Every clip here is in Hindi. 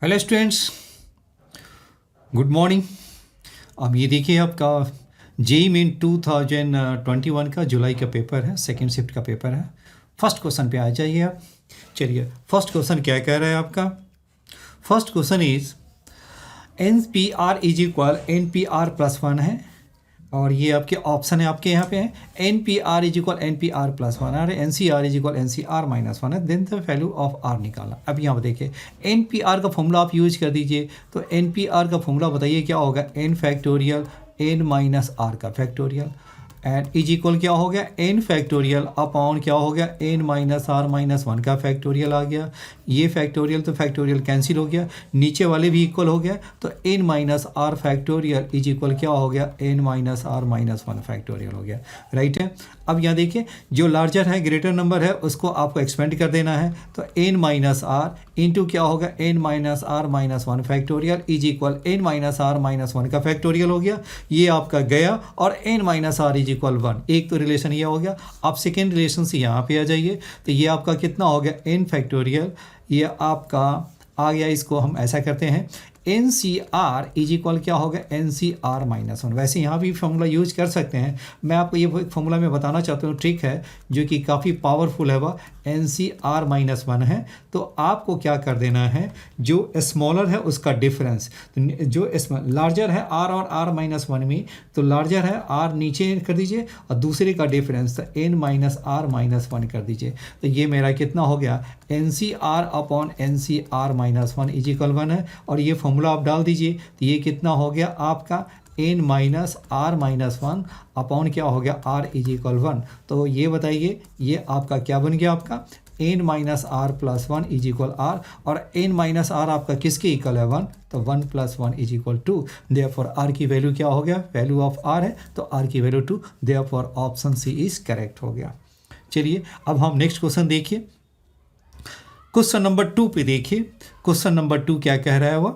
Hello students, good morning. अब ये देखिए आपका जेई मेन 2021 का जुलाई का पेपर है, सेकेंड शिफ्ट का पेपर है। फर्स्ट क्वेश्चन पे आ जाइए आप। चलिए, फर्स्ट क्वेश्चन क्या कह रहा है आपका? First question is N P R is equal N P R plus one है, और ये आपके ऑप्शन है, आपके यहाँ पे है n P R is equal N P R plus one और n C R is equal n C R minus one है। Then the value of r निकाला। अब यहाँ पर देखिए एन पी आर का फॉर्मूला आप यूज कर दीजिए। तो एन पी आर का फॉर्मूला बताइए क्या होगा? N factorial n minus r का फैक्टोरियल एंड इज इक्वल क्या हो गया? एन फैक्टोरियल अपॉन क्या हो गया? N minus R minus one का फैक्टोरियल आ गया। ये फैक्टोरियल तो फैक्टोरियल कैंसिल हो गया, नीचे वाले भी इक्वल हो गया। तो N minus R factorial is equal क्या हो गया? N minus R minus one factorial हो गया। राइट है। अब यहाँ देखिए जो लार्जर है, ग्रेटर नंबर है, उसको आपको एक्सपेंड कर देना है। तो एन माइनस आर इंटू क्या होगा? N minus R minus one factorial is equal N minus R minus one का फैक्टोरियल हो गया। ये आपका गया और N minus R is equal one. एक तो रिलेशन ये हो गया। आप सेकेंड रिलेशन से यहाँ पे आ जाइए। तो ये आपका कितना हो गया? एन फैक्टोरियल, ये आपका आ गया। इसको हम ऐसा करते हैं, N C R is equal क्या होगा? N C R minus one. वैसे यहाँ भी फॉर्मूला यूज कर सकते हैं। मैं आपको ये फॉर्मूला में बताना चाहता हूँ, ट्रिक है जो कि काफ़ी पावरफुल है। वह N C R minus one है। तो आपको क्या कर देना है, जो स्मॉलर है उसका डिफरेंस, तो जो लार्जर है आर और आर माइनस वन में, तो लार्जर है आर नीचे कर दीजिए और दूसरे का डिफरेंस तो N minus R minus one कर दीजिए। तो ये मेरा कितना हो गया? N C R upon N C R minus one is equal one है। और ये फॉर्मूला आप डाल दीजिए। तो ये कितना हो गया आपका? N minus R minus one upon क्या हो गया? R is equal one. तो ये बताइए ये आपका क्या बन गया? आपका N minus R plus one is equal R, और एन माइनस आर आपका किसके इक्वल है? वन। तो one plus one is equal two. Therefore R की वैल्यू क्या हो गया? वैल्यू ऑफ आर है तो आर की value two. Therefore option C is correct हो गया। चलिए अब हम नेक्स्ट क्वेश्चन देखिए। क्वेश्चन नंबर 2 पे देखिए। क्वेश्चन नंबर 2 क्या कह रहा है वह?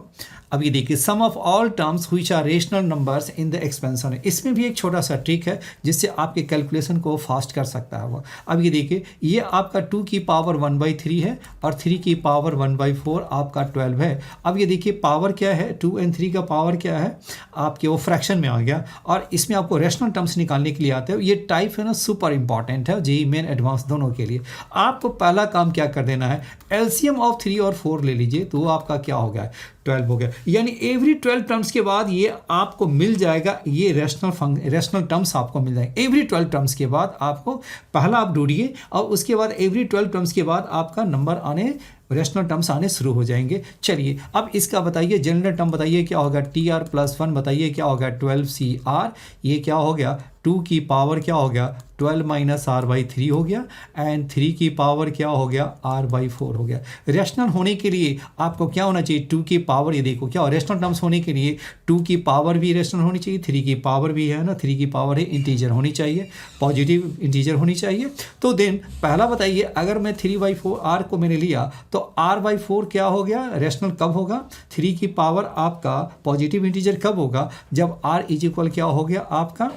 अब ये देखिए, sum of all terms which are rational numbers in the expansion है। इसमें भी एक छोटा सा ट्रिक है जिससे आपके कैलकुलेशन को फास्ट कर सकता है वो। अब ये देखिए, ये आपका 2 की पावर 1/3 है और 3 की पावर 1/4 आपका 12 है। अब ये देखिए पावर क्या है? 2 और 3 का पावर क्या है आपके? वो फ्रैक्शन में आ गया। और इसमें आपको रेशनल टर्म्स निकालने के लिए आते हो। ये टाइप है ना, सुपर इंपॉर्टेंट है जेईई मेन एडवांस दोनों के लिए। आपको पहला काम क्या कर देना है? एलसीएम ऑफ 3 और 4 ले लीजिए। तो वो आपका क्या हो गया? 12 हो गया। यानी एवरी 12 टर्म्स के बाद ये आपको मिल जाएगा, ये रेशनल टर्म्स आपको मिल जाएंगे। एवरी 12 टर्म्स के बाद आपको पहला आप ढूंढिए और उसके बाद एवरी 12 टर्म्स के बाद आपका नंबर आने, रेशनल टर्म्स आने शुरू हो जाएंगे। चलिए अब इसका बताइए, जनरल टर्म बताइए क्या होगा? टी आर प्लस वन बताइए क्या होगा? 12 सी आर। ये क्या हो गया? 2 की पावर क्या हो गया? 12 माइनस आर बाई 3 हो गया। एंड 3 की पावर क्या हो गया? आर बाई 4 हो गया। रेशनल होने के लिए आपको क्या होना चाहिए? 2 की पावर, ये देखो क्या, रेशनल टर्म्स होने के लिए 2 की पावर भी रेशनल होनी चाहिए, 3 की पावर भी है ना, 3 की पावर है इंटीजर होनी चाहिए, पॉजिटिव इंटीजर होनी चाहिए। तो देन पहला बताइए, अगर मैं 3/4 आर को मैंने लिया तो r/4 क्या हो गया? रेशनल कब होगा? 3 की पावर आपका पॉजिटिव इंटीजर कब होगा? जब r इज इक्वल क्या हो गया आपका?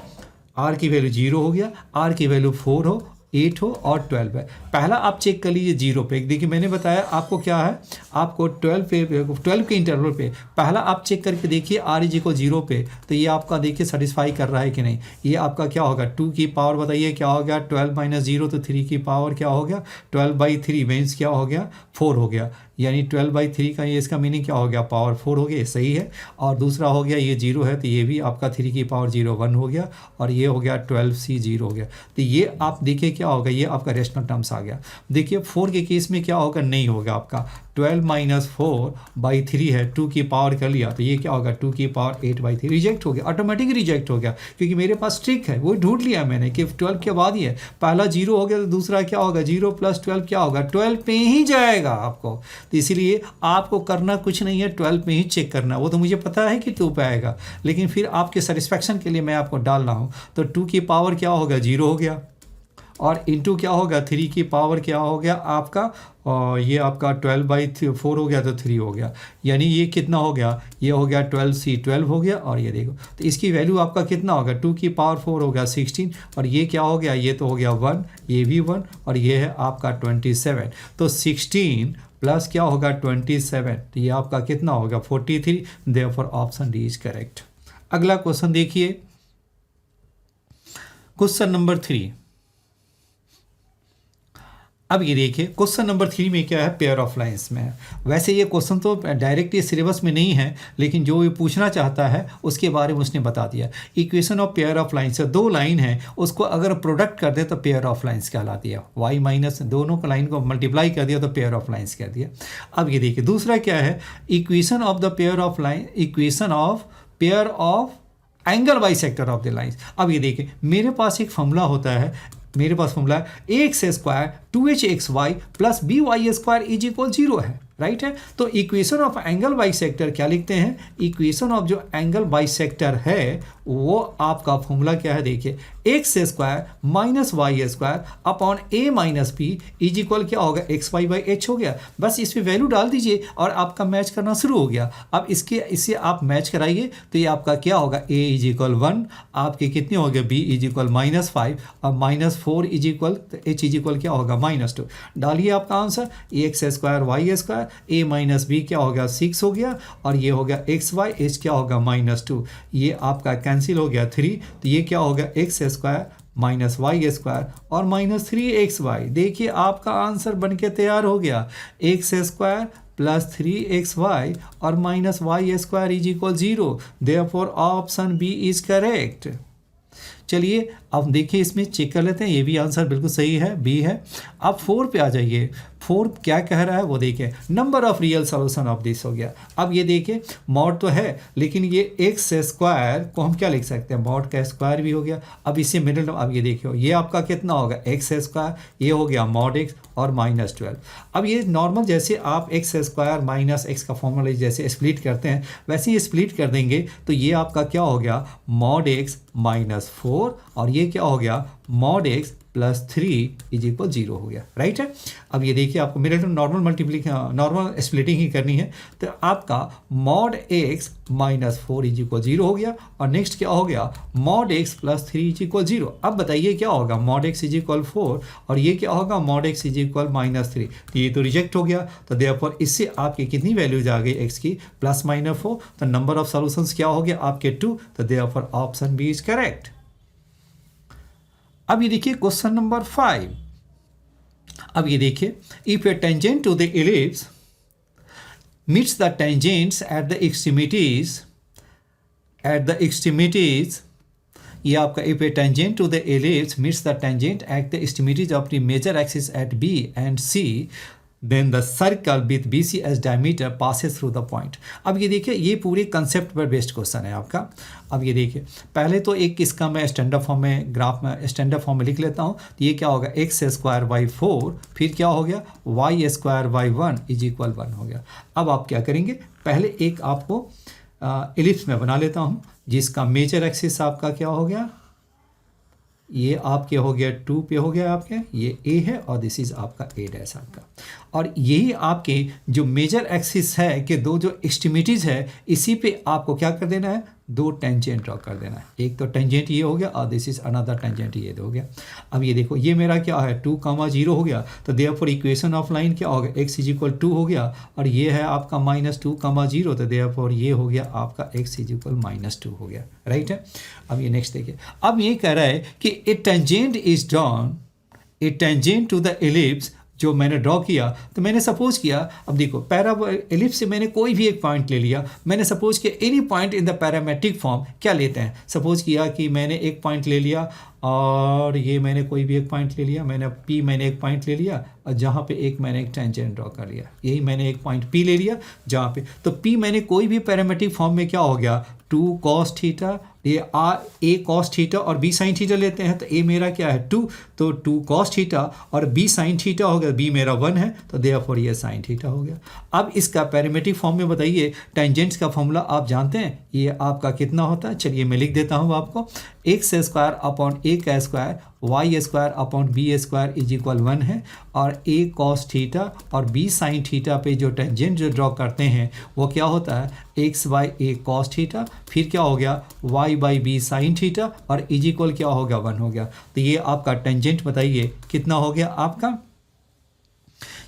r की वैल्यू 0 हो गया, r की वैल्यू 4 हो, 8 हो और 12 है। पहला आप चेक कर लीजिए 0 पे। देखिए मैंने बताया आपको क्या है, आपको 12 के इंटरवल पे पहला आप चेक करके देखिए r इज इक्वल 0 पे। तो ये आपका देखिए सेटिस्फाई कर रहा है कि नहीं। ये आपका क्या होगा? 2 की पावर बताइए क्या हो गया? 12 माइनस 0, तो 3 की पावर क्या हो गया? 12/3 मीन्स क्या हो गया? 4 हो गया। यानी 12/3 का ये इसका मीनिंग क्या हो गया? पावर 4 हो गया। सही है। और दूसरा हो गया ये 0 है तो ये भी आपका 3 की पावर 0 1 हो गया। और ये हो गया 12c 0 हो गया। तो ये आप देखिए क्या होगा? ये आपका रेशनल टर्म्स आ गया। देखिए 4 के केस में क्या होगा? नहीं होगा आपका। 12 माइनस 4/3 है, 2 की पावर कर लिया तो ये क्या होगा? 2 की पावर 8/3 रिजेक्ट हो गया, ऑटोमेटिक रिजेक्ट हो गया। क्योंकि मेरे पास ट्रिक है, वो ढूंढ लिया मैंने कि 12 के बाद ही है। पहला 0 हो गया तो दूसरा क्या होगा? 0 प्लस 12 क्या होगा? 12 पे ही जाएगा आपको। तो इसीलिए आपको करना कुछ नहीं है, 12 पे ही चेक करना। वो तो मुझे पता है कि 2 पे आएगा, लेकिन फिर आपके सेटिस्फैक्शन के लिए मैं आपको डाल रहा हूँ। तो 2 की पावर क्या होगा? 0 हो गया। और इंटू क्या होगा 3 की पावर क्या हो गया आपका, और ये आपका 12/4 हो गया तो 3 हो गया, यानी ये कितना हो गया, ये हो गया 12C12 हो गया। और ये देखो तो इसकी वैल्यू आपका कितना होगा, 2 की पावर 4 हो गया 16, और ये क्या हो गया, ये तो हो गया 1, ये भी 1, और ये है आपका 27। तो 16 प्लस क्या होगा 27, तो ये आपका कितना होगा 43। Therefore option D is correct. अगला क्वेश्चन देखिए, क्वेश्चन नंबर 3। अब ये देखिए क्वेश्चन नंबर 3 में क्या है, पेयर ऑफ लाइंस में है। वैसे ये क्वेश्चन तो डायरेक्ट ये सिलेबस में नहीं है, लेकिन जो ये पूछना चाहता है उसके बारे में उसने बता दिया। Equation of pair of lines है, दो लाइन है, उसको अगर प्रोडक्ट कर दे तो पेयर ऑफ लाइंस कहलाती है। वाई माइनस दोनों को लाइन को मल्टीप्लाई कर दिया तो पेयर ऑफ लाइंस कह दिया। अब ये देखिए दूसरा क्या है, equation of the pair of line, equation of pair of angle bisector of the lines. अब ये देखिए मेरे पास एक फॉर्मूला होता है, मेरे पास फॉर्मूला है x square 2hxy plus by square is equal 0 है, राइट है। तो इक्वेशन ऑफ एंगल बाइसेक्टर क्या लिखते हैं, इक्वेशन ऑफ जो एंगल बाइसेक्टर है वो आपका फॉर्मूला क्या है, देखिए X square minus Y square upon A minus B is equal क्या होगा xy/h हो गया। बस इस पर वैल्यू डाल दीजिए और आपका मैच करना शुरू हो गया। अब इससे आप मैच कराइए तो ये आपका क्या होगा, a इज इक्वल 1, आपके कितने हो गए b इज इक्वल -5 और -4 is equal h is equal क्या होगा -2। डालिए आपका answer, x square y square a minus b क्या हो गया 6 हो गया, और ये हो गया xy/h क्या होगा -2, ये आपका कैंसिल हो गया 3, तो ये क्या होगा x square minus Y square और -3xy। देखिए आपका आंसर बनके तैयार हो गया, एक्स स्क्वायर प्लस 3xy और minus Y square is equal 0। Therefore option B is correct. चलिए अब देखिए इसमें चेक कर लेते हैं, ये भी आंसर बिल्कुल सही है, बी है। अब 4 पे आ जाइए, 4 क्या कह रहा है वो देखिए, number of real solution of this हो गया। अब ये देखिए मॉड तो है, लेकिन ये एक्स स्क्वायर को हम क्या लिख सकते हैं, मॉड का स्क्वायर भी हो गया। अब इसे मिडिल, अब ये देखिए ये आपका कितना होगा एक्स स्क्वायर, ये हो गया मॉड एक्स और -12। अब ये नॉर्मल जैसे आप एक्स स्क्वायर माइनस एक्स का फॉर्मूला जैसे स्प्लिट करते हैं वैसे ही स्प्लिट कर देंगे, तो ये आपका क्या हो गया मॉड एक्स -4 और ये क्या हो गया mod x plus 3 is equal 0 हो गया, राइट है। अब ये देखिए आपको मेरे तो नॉर्मल स्प्लिटिंग ही करनी है, तो आपका मॉड एक्स -4 इज इक्वल 0 हो गया, और नेक्स्ट क्या हो गया mod x plus 3 is equal 0। अब बताइए क्या होगा, मॉड एक्स इज इक्वल 4 और ये क्या होगा मॉड एक्स इज इक्वल -3, तो ये तो रिजेक्ट हो गया। तो देयरफॉर इससे आपकी कितनी वैल्यूज आ गई एक्स की +-4, तो नंबर ऑफ सॉल्यूशंस क्या हो गया आपके 2, तो therefore option B is correct. अब ये देखिए क्वेश्चन नंबर 5। अब ये देखिए if a tangent to the ellipse meets the tangents at the extremities, ये आपका if a tangent to the ellipse meets the tangent at the extremities of the major axis at B and C, then the circle with BC as diameter passes through the point. अब ये देखिए ये पूरे कंसेप्ट पर बेस्ड क्वेश्चन है आपका। अब ये देखिए पहले तो एक इसका मैं स्टैंडर्ड फॉर्म में ग्राफ में स्टैंडर्ड फॉर्म में लिख लेता हूँ, तो ये क्या होगा एक्स स्क्वायर बाई 4, फिर क्या हो गया y square by 1 is equal 1 हो गया। अब आप क्या करेंगे, पहले एक आपको एलिप्स में बना लेता हूँ जिसका मेजर एक्सिस आपका क्या हो गया, ये आपके हो गया 2 पे हो गया आपके, ये ए है और दिस इज आपका ए डैश आपका, और यही आपके जो मेजर एक्सिस है कि दो जो एक्सट्रीमिटीज़ है इसी पे आपको क्या कर देना है, 2 टेंजेंट ड्रॉ कर देना है। एक तो टेंजेंट ये हो गया और दिस इज अनदर टेंजेंट ये हो गया। अब ये देखो ये मेरा क्या है 2, 0 हो गया, तो देयरफॉर इक्वेशन ऑफ लाइन क्या हो गया x इज इक्वल 2 हो गया, और ये है आपका -2, 0, तो देयरफॉर ये हो गया आपका x इज इक्वल -2 हो गया, राइट है। अब ये नेक्स्ट देखिए, अब ये कह रहा है कि a tangent is drawn, a tangent to the ellipse जो मैंने ड्रॉ किया, तो मैंने सपोज किया, अब देखो एलिप्स से मैंने कोई भी एक पॉइंट ले लिया, मैंने सपोज किया any point in the parametric form क्या लेते हैं, सपोज किया कि मैंने एक पॉइंट ले लिया और ये मैंने कोई भी एक पॉइंट ले लिया, मैंने P मैंने एक पॉइंट ले लिया और जहाँ पे एक मैंने एक टेंजेंट ड्रॉ कर लिया, यही मैंने एक पॉइंट P ले लिया जहाँ पे, तो P मैंने कोई भी पैरामेट्रिक फॉर्म में क्या हो गया 2 cos थीटा, ये A cos थीटा और B sin थीटा लेते हैं, तो A मेरा क्या है 2, तो 2 cos थीटा और B sin थीटा हो गया, B मेरा 1 है, तो देयरफॉर ये sin थीटा हो गया। अब इसका पैरामेट्रिक फॉर्म में बताइए टेंजेंट्स का फॉर्मूला आप जानते हैं, ये आपका कितना होता है, चलिए मैं लिख देता हूँ आपको, एक्स स्क्वायर अपॉन ए का square y square upon b square is equal 1 है, और ए कॉस थीटा और बी साइन थीटा पे जो टेंजेंट जो ड्रॉ करते हैं वो क्या होता है x by a cos theta, फिर क्या हो गया y by b sine theta और इज इक्वल क्या हो गया 1 हो गया। तो ये आपका टेंजेंट बताइए कितना हो गया आपका,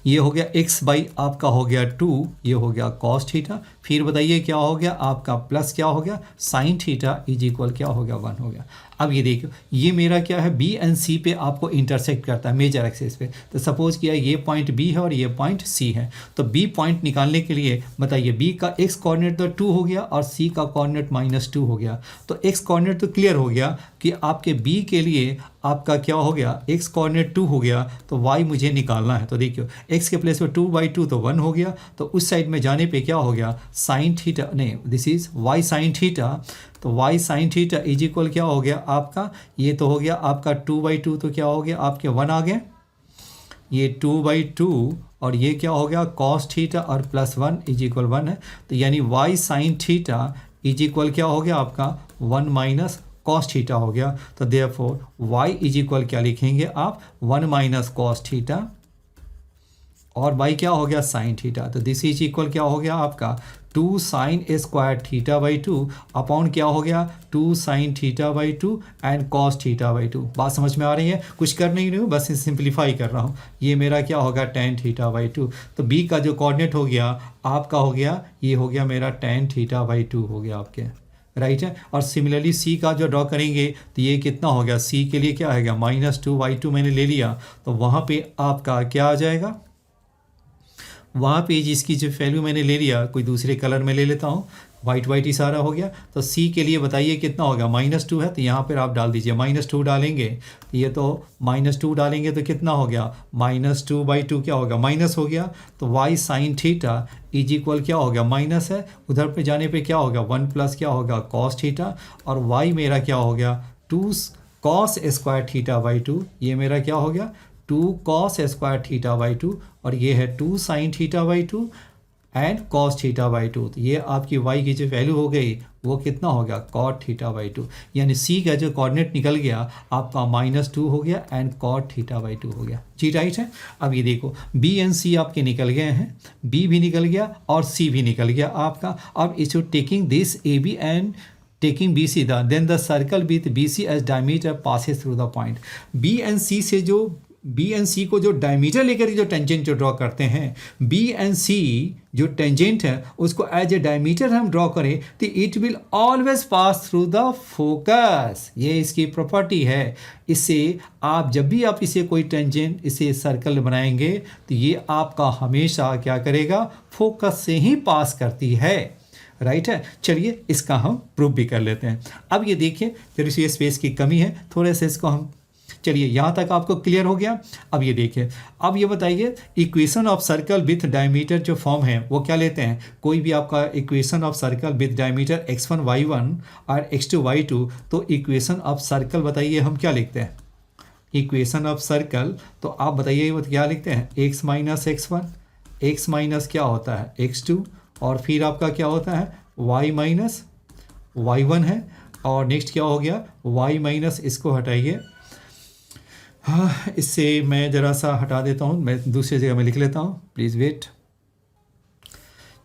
ये हो गया x बाई आपका हो गया 2, ये हो गया कॉस थीटा, फिर बताइए क्या हो गया आपका प्लस क्या हो गया साइन थीटा इज इक्वल क्या हो गया 1 हो गया। अब ये देखो ये मेरा क्या है बी एंड सी पे आपको इंटरसेक्ट करता है मेजर एक्सिस पे। तो सपोज किया ये पॉइंट बी है और ये पॉइंट सी है, तो बी पॉइंट निकालने के लिए बताइए बी का एक्स कोऑर्डिनेट तो 2 हो गया और सी का कोऑर्डिनेट -2 हो गया। तो एक्स कोऑर्डिनेट तो क्लियर हो गया कि आपके बी के लिए आपका क्या हो गया एक्स कोऑर्डिनेट 2 हो गया, तो वाई मुझे निकालना है। तो देखियो एक्स के प्लेस में 2/2 तो 1 हो गया, तो उस साइड में जाने पे क्या हो गया साइन थीटा, नहीं this is y sine theta, तो y sine theta is equal क्या हो गया आपका, ये तो हो गया आपका 2/2 तो क्या हो गया आपके 1 आ गए, ये 2/2 और ये क्या हो गया कॉस थीटा और +1 इज इक्वल 1 है। तो यानी y sine theta is equal क्या हो गया आपका 1 माइनस कॉस थीटा हो गया। तो देयरफॉर वाई इज इक्वल क्या लिखेंगे आप 1 माइनस कॉस थीटा और वाई क्या हो गया साइन थीटा। तो दिस इज इक्वल क्या हो गया आपका 2 sine square theta by 2 upon क्या हो गया 2 sine theta by 2 and cos theta by 2। बात समझ में आ रही है, कुछ कर नहीं रही हूँ, बस सिंप्लीफाई कर रहा हूँ। ये मेरा क्या होगा टेन थीटा बाई 2। तो बी का जो कोऑर्डिनेट हो गया आपका हो गया ये हो गया मेरा टेन थीटा बाई 2 हो गया आपके, राइट है। और सिमिलरली सी का जो ड्रॉ करेंगे तो ये कितना हो गया सी के लिए क्या आएगा -2/2 मैंने ले लिया, तो वहाँ पे आपका क्या आ जाएगा, वहाँ पे जिसकी जो वैल्यू मैंने ले लिया कोई दूसरे कलर में ले लेता हूँ, वाइट ही सारा हो गया। तो सी के लिए बताइए कितना होगा -2 है, तो यहाँ पर आप डाल दीजिए -2 डालेंगे, तो ये तो -2 डालेंगे तो कितना हो गया -2/2 क्या होगा माइनस हो गया। तो y sine theta is equal क्या हो गया माइनस है, उधर पे जाने पे क्या होगा 1 प्लस क्या होगा कॉस थीटा, और वाई मेरा क्या हो गया 2 कॉस स्क्वायर थीटा बाई 2, ये मेरा क्या हो गया 2 कॉस स्क्वायर थीटा बाई 2, और ये है 2 sine theta by 2 and cos theta by 2। तो ये आपकी वाई की जो वैल्यू हो गई वो कितना हो गया कॉट थीटा बाई 2, यानी सी का जो कोऑर्डिनेट निकल गया आपका -2 हो गया एंड कॉट थीटा बाई 2 हो गया जी, राइट है। अब ये देखो बी एंड सी आपके निकल गए हैं, बी भी निकल गया और सी भी निकल गया आपका। अब इस taking this A B and taking BC then the circle with BC as diameter passes through the point। B and C से जो B and C को जो डायमीटर लेकर जो टेंजेंट जो ड्रॉ करते हैं, B and C जो टेंजेंट है उसको एज ए डायमीटर हम ड्रॉ करें तो it will always pass through the focus, ये इसकी प्रॉपर्टी है। इससे आप जब भी आप इसे कोई टेंजेंट इसे सर्कल बनाएंगे तो ये आपका हमेशा क्या करेगा फोकस से ही पास करती है, राइट है। चलिए इसका हम प्रूफ भी कर लेते हैं। अब ये देखिए थोड़ी सी स्पेस की कमी है, थोड़े से इसको हम, चलिए यहाँ तक आपको क्लियर हो गया। अब ये देखिए, अब ये बताइए equation of circle with diameter जो फॉर्म है वो क्या लेते हैं, कोई भी आपका equation of circle with diameter x1 y1 और x2 y2, तो इक्वेशन ऑफ सर्कल बताइए हम क्या लिखते हैं, इक्वेशन ऑफ सर्कल तो आप बताइए वो क्या लिखते हैं x minus x1, x minus क्या होता है x2, और फिर आपका क्या होता है y माइनस y1 है, और नेक्स्ट क्या हो गया y माइनस, इसको हटाइए, हाँ इससे मैं ज़रा सा हटा देता हूँ, मैं दूसरी जगह में लिख लेता हूँ, प्लीज़ वेट।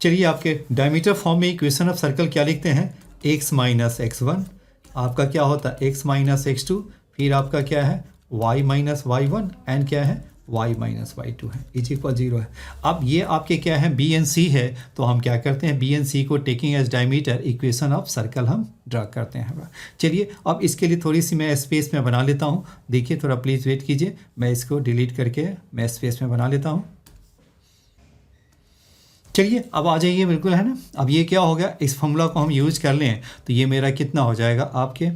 चलिए आपके डायमीटर फॉर्म में इक्वेशन ऑफ सर्कल क्या लिखते हैं x माइनस x1, आपका क्या होता है x माइनस x2, फिर आपका क्या है y माइनस y1 एंड क्या है y माइनस y2 है इज इक्वल 0 है। अब ये आपके क्या है बी एंड सी है, तो हम क्या करते हैं बी एंड सी को taking as diameter equation of circle हम ड्रा करते हैं। चलिए अब इसके लिए थोड़ी सी मैं स्पेस में बना लेता हूँ, देखिए थोड़ा प्लीज़ वेट कीजिए, मैं इसको डिलीट करके मैं स्पेस में बना लेता हूँ। चलिए अब आ जाइए, बिल्कुल है ना। अब ये क्या हो गया, इस फॉर्मूला को हम यूज़ कर लें तो ये मेरा कितना हो जाएगा आपके,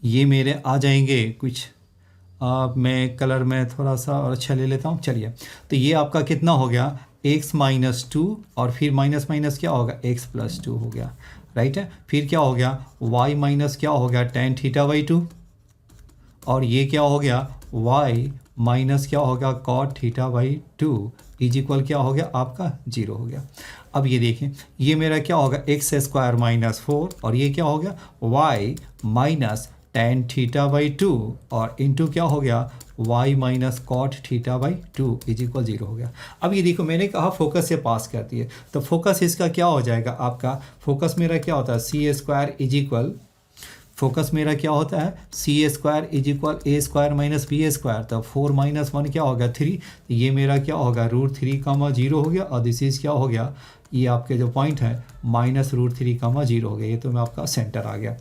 ये मेरे आ जाएंगे कुछ, मैं कलर में थोड़ा सा और अच्छा ले लेता हूँ। चलिए तो ये आपका कितना हो गया x माइनस 2 और फिर माइनस माइनस क्या होगा x प्लस 2 हो गया, राइट है। फिर क्या हो गया y माइनस क्या हो गया टेन थीटा बाई 2, और ये क्या हो गया y माइनस क्या हो गया cot theta by 2 is equal क्या हो गया आपका 0 हो गया। अब ये देखें ये मेरा क्या होगा x स्क्वायर माइनस 4, और ये क्या हो गया y minus tan theta by 2 और इनटू क्या हो गया y minus cot theta by 2 is equal 0 हो गया। अब ये देखो मैंने कहा फोकस से पास कर दिए, तो फोकस इसका क्या हो जाएगा, आपका फोकस मेरा क्या होता है c square is equal, focus मेरा क्या होता है c square is equal a square minus b square, तो 4 माइनस 1 क्या होगा 3, तो ये मेरा क्या होगा √3, 0 हो गया, और दिस इज क्या हो गया, ये आपके जो पॉइंट है -√3, 0 हो गया, ये तो मैं आपका सेंटर आ गया।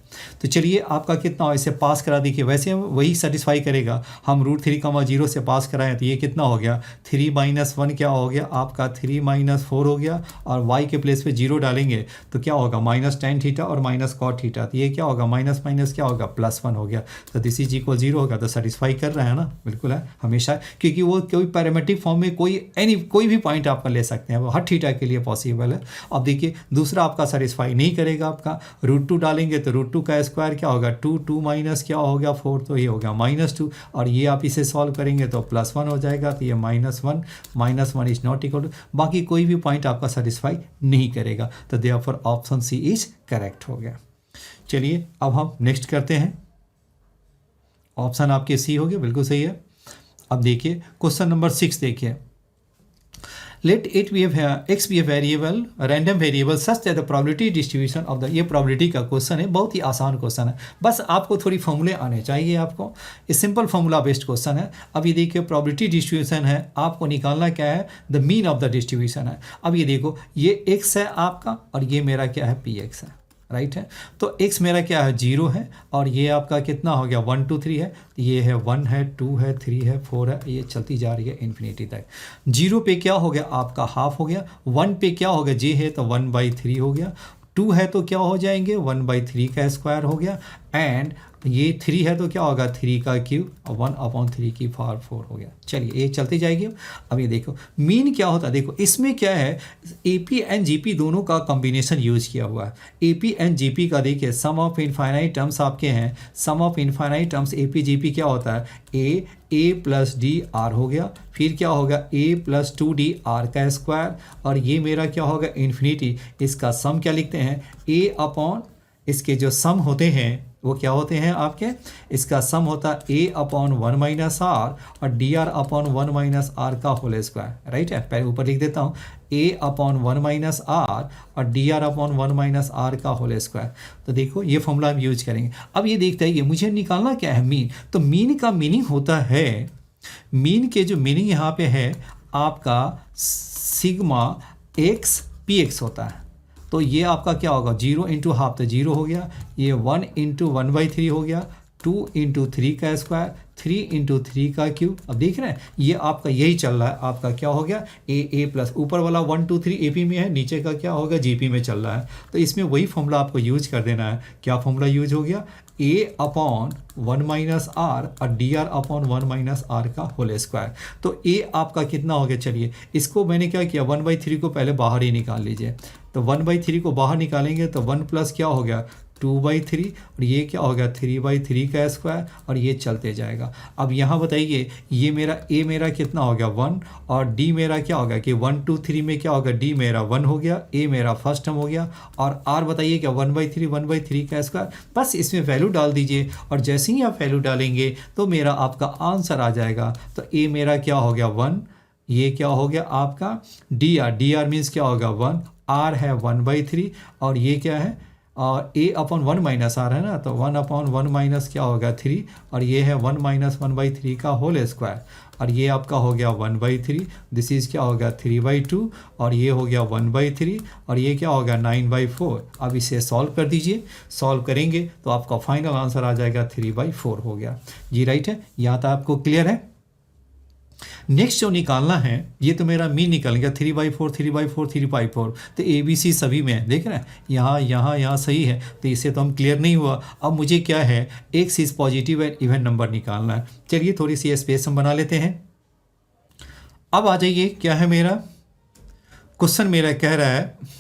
तो चलिए आपका कितना हो, इसे पास करा देखिए, वैसे वही सेटिस्फाई करेगा, हम √3, 0 से पास कराएं तो ये कितना हो गया 3 माइनस 1 क्या हो गया आपका 3 माइनस 4 हो गया, और y के प्लेस पे 0 डालेंगे तो क्या होगा -tan थीटा और -cot थीटा, तो ये क्या होगा माइनस माइनस क्या होगा +1 हो गया, तो दिस इज इक्वल 0 होगा, तो सेटिस्फाई कर रहा है ना, बिल्कुल है हमेशा, क्योंकि वो कोई पैरामेट्रिक फॉर्म में कोई भी पॉइंट आपका ले सकते हैं, वो हर थीटा के लिए पॉसिबल है। अब देखिए दूसरा आपका सेटिस्फाई नहीं करेगा, आपका √2 डालेंगे तो √2 का स्क्वायर क्या होगा 2 माइनस क्या हो गया 4, तो ये हो गया -2, और ये आप इसे सॉल्व करेंगे तो +1 हो जाएगा, तो ये -1 इज नॉट इक्वल टू, बाकी कोई भी पॉइंट आपका सेटिस्फाई नहीं करेगा, तो therefore option C is correct हो गया। चलिए अब हम नेक्स्ट करते हैं, ऑप्शन आपके सी हो गया, बिल्कुल सही है। अब देखिए क्वेश्चन नंबर 6 देखिए, let it be x be a variable random variable such that the probability distribution of the, ये probability का क्वेश्चन है, बहुत ही आसान क्वेश्चन है, बस आपको थोड़ी फॉर्मूले आने चाहिए आपको, ये सिंपल फॉर्मूला बेस्ड क्वेश्चन है। अब ये देखिए probability डिस्ट्रीब्यूशन है, आपको निकालना क्या है the mean of the distribution है। अब ये देखो ये x है आपका और ये मेरा क्या है px है, राइट है, तो x मेरा क्या है 0 है, और ये आपका कितना हो गया 1 2 3 है, ये है 1 है 2 है 3 है 4 है, ये चलती जा रही है इन्फिनिटी तक। 0 पे क्या हो गया आपका हाफ हो गया, 1 पे क्या हो गया j है तो 1/3 हो गया, 2 है तो क्या हो जाएंगे 1/3 का स्क्वायर हो गया, एंड ये 3 है तो क्या होगा 3 का क्यूब, 1/3 की पावर 4 हो गया। चलिए ये चलती जाएगी। अब ये देखो मीन क्या होता है, देखो इसमें क्या है AP एंड GP दोनों का कॉम्बिनेशन यूज किया हुआ है। AP एंड GP का देखिए सम ऑफ इनफाइनाइट टर्म्स आपके हैं, sum of infinite terms AP GP क्या होता है A प्लस डी आर हो गया, फिर क्या होगा A प्लस 2D R का स्क्वायर, और ये मेरा क्या होगा इन्फिनिटी, इसका सम क्या लिखते हैं A अपॉन, इसके जो सम होते हैं वो क्या होते हैं आपके, इसका सम होता है A/1 माइनस आर और dr/1 माइनस आर का होल स्क्वायर, राइट है, पहले ऊपर लिख देता हूँ A/1 माइनस आर और dr/1 माइनस आर का होल स्क्वायर। तो देखो ये फॉर्मूला हम यूज करेंगे। अब ये देखते हैं, ये मुझे निकालना क्या है मीन, तो मीन का मीनिंग होता है, मीन के जो मीनिंग यहाँ पे है आपका सिग्मा x px होता है, तो ये आपका क्या होगा 0 इंटू हाफ तो 0 हो गया, ये 1 इंटू 1/3 हो गया, 2 इंटू 3 का स्क्वायर, 3 इंटू 3 का क्यूब। अब देख रहे हैं ये आपका यही चल रहा है, आपका क्या हो गया ए प्लस ऊपर वाला 1 2 3 AP में है, नीचे का क्या होगा GP में चल रहा है, तो इसमें वही फॉर्मूला आपको यूज कर देना है। क्या फॉर्मूला यूज हो गया A/1 माइनस आर और dr/1 माइनस आर का होल स्क्वायर। तो A आपका कितना हो गया, चलिए इसको मैंने क्या किया 1/3 को पहले बाहर ही निकाल लीजिए, तो 1/3 को बाहर निकालेंगे तो 1 प्लस क्या हो गया 2/3 और ये क्या हो गया 3/3 का स्क्वायर, और ये चलते जाएगा। अब यहाँ बताइए ये मेरा A मेरा कितना हो गया 1 और D मेरा क्या हो गया कि 1 2 3 में क्या होगा D मेरा 1 हो गया, A मेरा फर्स्ट टर्म हो गया, और R बताइए क्या 1/3 का स्क्वायर। बस इसमें वैल्यू डाल दीजिए, और जैसे ही आप वैल्यू डालेंगे तो मेरा आपका आंसर आ जाएगा। तो A मेरा क्या हो गया 1, ये क्या हो गया आपका dr मीन्स क्या होगा 1, R है 1/3 और ये क्या है और A/1 माइनस आर है ना, तो 1/1 माइनस क्या होगा 3 और ये है 1 माइनस 1/3 का होल स्क्वायर, और ये आपका हो गया 1/3, दिस इज क्या हो गया 3/2 और ये हो गया 1/3 और ये क्या होगा 9/4। अब इसे सॉल्व कर दीजिए, सॉल्व करेंगे तो आपका फाइनल आंसर आ जाएगा 3/4 हो गया जी, राइट है। यहाँ तक आपको क्लियर है। नेक्स्ट जो निकालना है, ये तो मेरा मीन निकल गया 3/4 3/4 3/4, तो ABC सभी में है, देख रहे हैं यहाँ सही है, तो इससे तो हम क्लियर नहीं हुआ। अब मुझे क्या है x is positive and even number निकालना है। चलिए थोड़ी सी स्पेस हम बना लेते हैं। अब आ जाइए क्या है मेरा क्वेश्चन, मेरा कह रहा है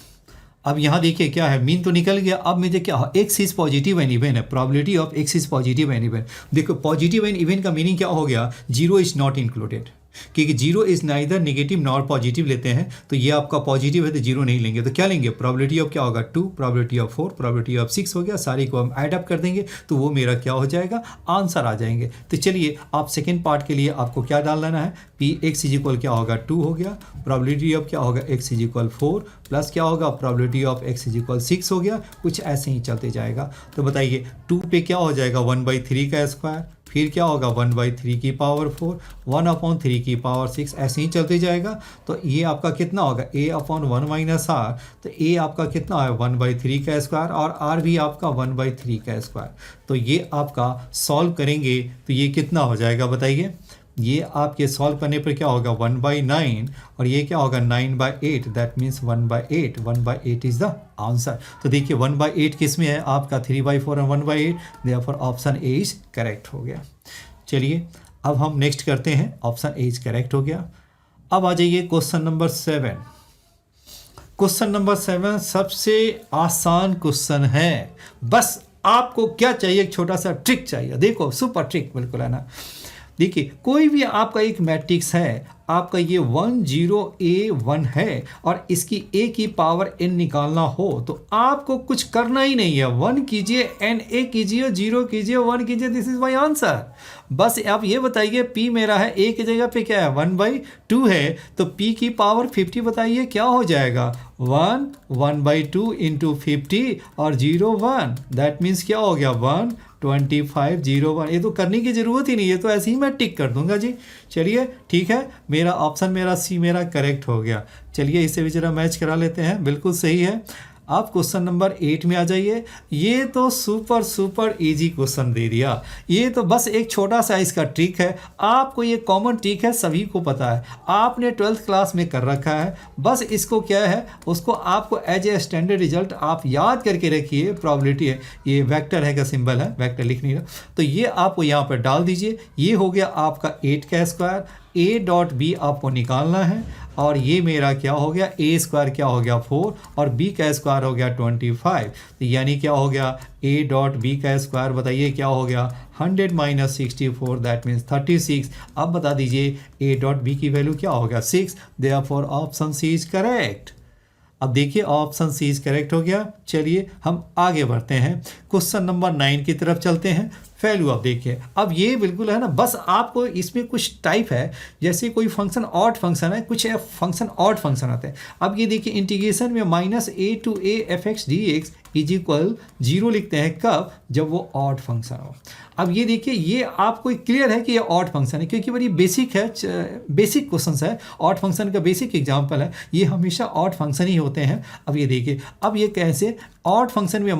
अब यहाँ देखिए क्या है मीन तो निकल गया। अब मुझे क्या x is positive and even है, probability of x is positive and even. देखो पॉजिटिव एंड इवन का मीनिंग क्या हो गया 0 इज नॉट इंक्लूडेड, क्योंकि zero is neither negative nor positive लेते हैं, तो ये आपका पॉजिटिव है तो जीरो नहीं लेंगे, तो क्या लेंगे, प्रोबेबिलिटी ऑफ क्या होगा 2, प्रोबेबिलिटी ऑफ 4, प्रोबेबिलिटी ऑफ 6 हो गया, सारी को हम ऐड अप कर देंगे तो वो मेरा क्या हो जाएगा, आंसर आ जाएंगे। तो चलिए आप सेकेंड पार्ट के लिए आपको क्या डाल लेना है, पी एक्स इज इक्वल क्या होगा 2 हो गया, प्रोबेबिलिटी ऑफ क्या होगा एक्स इज इक्वल 4 प्लस क्या होगा probability of x is equal 6 हो गया, कुछ ऐसे ही चलते जाएगा। तो बताइए 2 पे क्या हो जाएगा 1/3 का स्क्वायर, फिर क्या होगा 1/3 की पावर 4, 1/3 की पावर 6, ऐसे ही चलते जाएगा। तो ये आपका कितना होगा a/1 माइनस आर, तो a आपका कितना है 1/3 का स्क्वायर और r भी आपका 1/3 का स्क्वायर। तो ये आपका सॉल्व करेंगे तो ये कितना हो जाएगा बताइए, ये आपके सॉल्व करने पर क्या होगा 1/9 और ये क्या होगा 9/8, that means 1/8, 1/8 is the answer. तो देखिए 1/8 किस में है आपका 3/4 और 1/8, therefore option A is correct हो गया। चलिए अब हम नेक्स्ट करते हैं, ऑप्शन ए इज करेक्ट हो गया। अब आ जाइए क्वेश्चन नंबर 7। क्वेश्चन नंबर 7 सबसे आसान क्वेश्चन है, बस आपको क्या चाहिए, एक छोटा सा ट्रिक चाहिए, देखो सुपर ट्रिक बिल्कुल है ना। देखिए कोई भी आपका एक मैट्रिक्स है, आपका ये 10A1 है और इसकी a की पावर n निकालना हो तो आपको कुछ करना ही नहीं है, 1 कीजिए na कीजिए 0 कीजिए 1 कीजिए, दिस इज माय आंसर। बस आप ये बताइए p मेरा है a की जगह पे क्या है 1/2 है, तो p की पावर 50 बताइए क्या हो जाएगा 1/2 इंटू 50 और 0 1, दैट मीन्स क्या हो गया 125 0 1। ये तो करने की ज़रूरत ही नहीं है, तो ऐसे ही मैं टिक कर दूंगा जी। चलिए ठीक है, मेरा ऑप्शन मेरा सी मेरा करेक्ट हो गया। चलिए इसे भी जरा मैच करा लेते हैं, बिल्कुल सही है। आप क्वेश्चन नंबर 8 में आ जाइए। ये तो सुपर इजी क्वेश्चन दे दिया, ये तो बस एक छोटा सा इसका ट्रिक है, आपको ये कॉमन ट्रिक है, सभी को पता है, आपने 12th क्लास में कर रखा है। बस इसको क्या है, उसको आपको एज ए स्टैंडर्ड रिजल्ट आप याद करके रखिए। प्रोबेबिलिटी है, ये वेक्टर है का सिंबल है, वेक्टर लिख नहीं रहा, तो ये आपको यहाँ पर डाल दीजिए। ये हो गया आपका 8 का स्क्वायर, a.b आपको निकालना है और ये मेरा क्या हो गया a स्क्वायर क्या हो गया 4 और b का स्क्वायर हो गया 25, तो यानी क्या हो गया a.b का स्क्वायर बताइए क्या हो गया 100 माइनस 64, दैट मीन्स 36। अब बता दीजिए a.b की वैल्यू क्या हो गया 6, therefore option C is correct. अब देखिए ऑप्शन सी इज करेक्ट हो गया। चलिए हम आगे बढ़ते हैं, क्वेश्चन नंबर 9 की तरफ चलते हैं। वैल्यू आप देखिए, अब ये बिल्कुल है ना, बस आपको इसमें कुछ टाइप है, जैसे कोई फंक्शन ऑड फंक्शन है, कुछ फंक्शन ऑड फंक्शन आते हैं। अब ये देखिए इंटीग्रेशन में -a to a fx dx is equal 0 लिखते हैं, कब, जब वो ऑड फंक्शन हो। अब ये देखिए, ये आपको क्लियर है कि ये ऑड फंक्शन है, क्योंकि बड़ी बेसिक है, बेसिक क्वेश्चन है, ऑड फंक्शन का बेसिक एग्जांपल है, ये हमेशा ऑड फंक्शन ही होते हैं। अब ये देखिए, अब ये कैसे ऑड फंक्शन में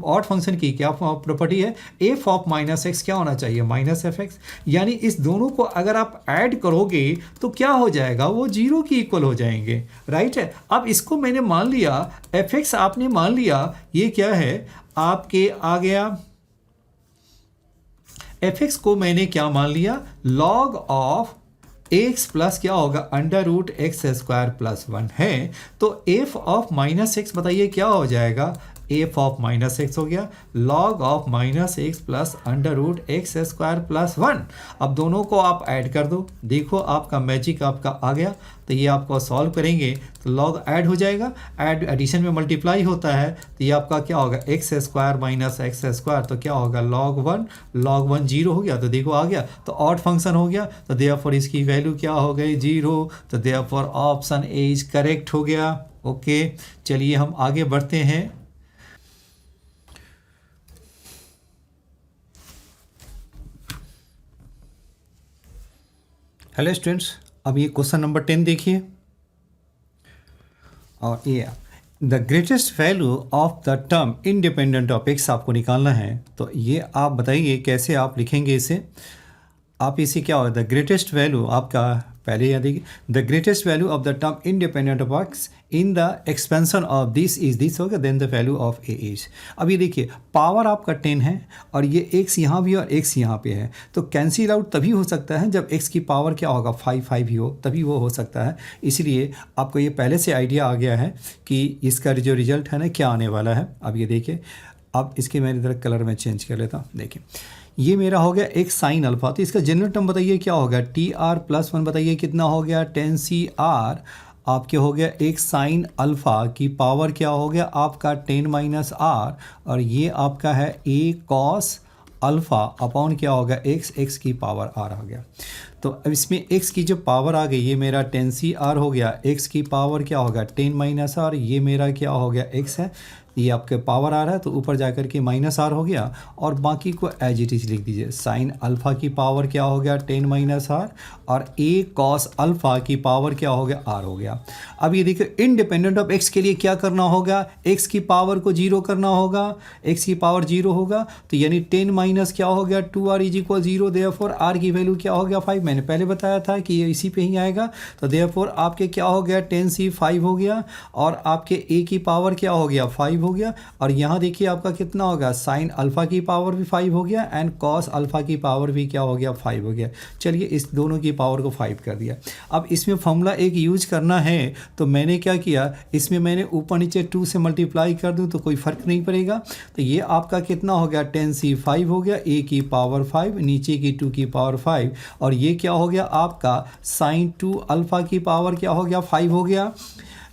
ऑड फंक्शन की क्या प्रॉपर्टी है, f ऑफ -x क्या होना चाहिए -fx, यानी इस दोनों को अगर आप ऐड करोगे तो क्या हो जाएगा, वो 0 की इक्वल हो जाएंगे, राइट है। अब इसको मैंने मान लिया, fx आपने मान लिया, ये क्या है आपके आ गया, fx को मैंने क्या मान लिया, log ऑफ x प्लस क्या होगा √x² + 1 है, तो f ऑफ -x बताइए क्या हो जाएगा, f ऑफ -x हो गया log of -x plus √x² + 1। अब दोनों को आप ऐड कर दो, देखो आपका मैजिक आपका आ गया। तो ये आपको सॉल्व करेंगे तो log ऐड हो जाएगा, ऐड एडिशन में मल्टीप्लाई होता है, तो ये आपका क्या होगा x² - x², तो क्या होगा log 1 0 हो गया, तो देखो आ गया, तो ऑड फंक्शन हो गया, तो देयरफॉर इसकी वैल्यू क्या हो गई 0, तो therefore option A is correct हो गया। ओके, चलिए हम आगे बढ़ते हैं। हेलो स्टूडेंट्स, अब ये क्वेश्चन नंबर 10 देखिए, और ये the greatest value of the term independent of x आपको निकालना है। तो ये आप बताइए कैसे आप लिखेंगे इसे। आप इसे क्या होगा, द ग्रेटेस्ट वैल्यू आपका पहले याद देखिए, the greatest value of the term independent of x in the expansion of this is this होगा, then the value of a is. अब ये देखिए पावर आपका 10 है और ये x यहाँ भी और x यहाँ पे है, तो कैंसिल आउट तभी हो सकता है जब x की पावर क्या होगा 5 ही हो, तभी वो हो सकता है। इसलिए आपको ये पहले से आइडिया आ गया है कि इसका जो रिजल्ट है ना क्या आने वाला है। अब ये देखिए, अब इसके मैं इधर कलर में चेंज कर लेता हूँ। देखिए ये मेरा हो गया x साइन अल्फ़ा, तो इसका जनरल टर्म बताइए क्या होगा, टी आर प्लस वन बताइए कितना हो गया, टेन सी आर आपके हो गया एक साइन अल्फ़ा की पावर क्या हो गया आपका 10 माइनस आर, और ये आपका है ए कॉस अल्फ़ा अपॉन क्या होगा एक्स की पावर आर आ गया। तो अब इसमें x की जो पावर आ गई, ये मेरा 10 सी आर हो गया, x की पावर क्या होगा 10 माइनस आर, ये मेरा क्या हो गया x है, ये आपके पावर आ रहा है तो ऊपर जाकर के माइनस आर हो गया, और बाकी को एज इट इज लिख दीजिए। साइन अल्फ़ा की पावर क्या हो गया 10 माइनस आर, और ए कॉस अल्फ़ा की पावर क्या हो गया आर हो गया। अब ये देखिए इंडिपेंडेंट ऑफ x के लिए क्या करना होगा, x की पावर को जीरो करना होगा, x की पावर जीरो होगा तो यानी 10 माइनस क्या हो गया 2r is equal zero, therefore r की वैल्यू क्या हो गया 5। मैंने पहले बताया था कि ये इसी पे ही आएगा, तो देयरफॉर आपके क्या हो गया 10c 5 हो गया, और आपके a की पावर क्या हो गया 5 हो गया, और यहाँ देखिए आपका कितना होगा साइन अल्फ़ा की पावर भी 5 हो गया एंड कॉस अल्फ़ा की पावर भी क्या हो गया 5 हो गया। चलिए इस दोनों की पावर को 5 कर दिया। अब इसमें फॉर्मूला एक यूज करना है, तो मैंने क्या किया, इसमें मैंने ऊपर नीचे 2 से मल्टीप्लाई कर दूं तो कोई फ़र्क नहीं पड़ेगा। तो ये आपका कितना हो गया 10c 5 हो गया, a की पावर 5 नीचे की 2 की पावर 5, और ये क्या हो गया आपका साइन 2 अल्फ़ा की पावर क्या हो गया 5 हो गया।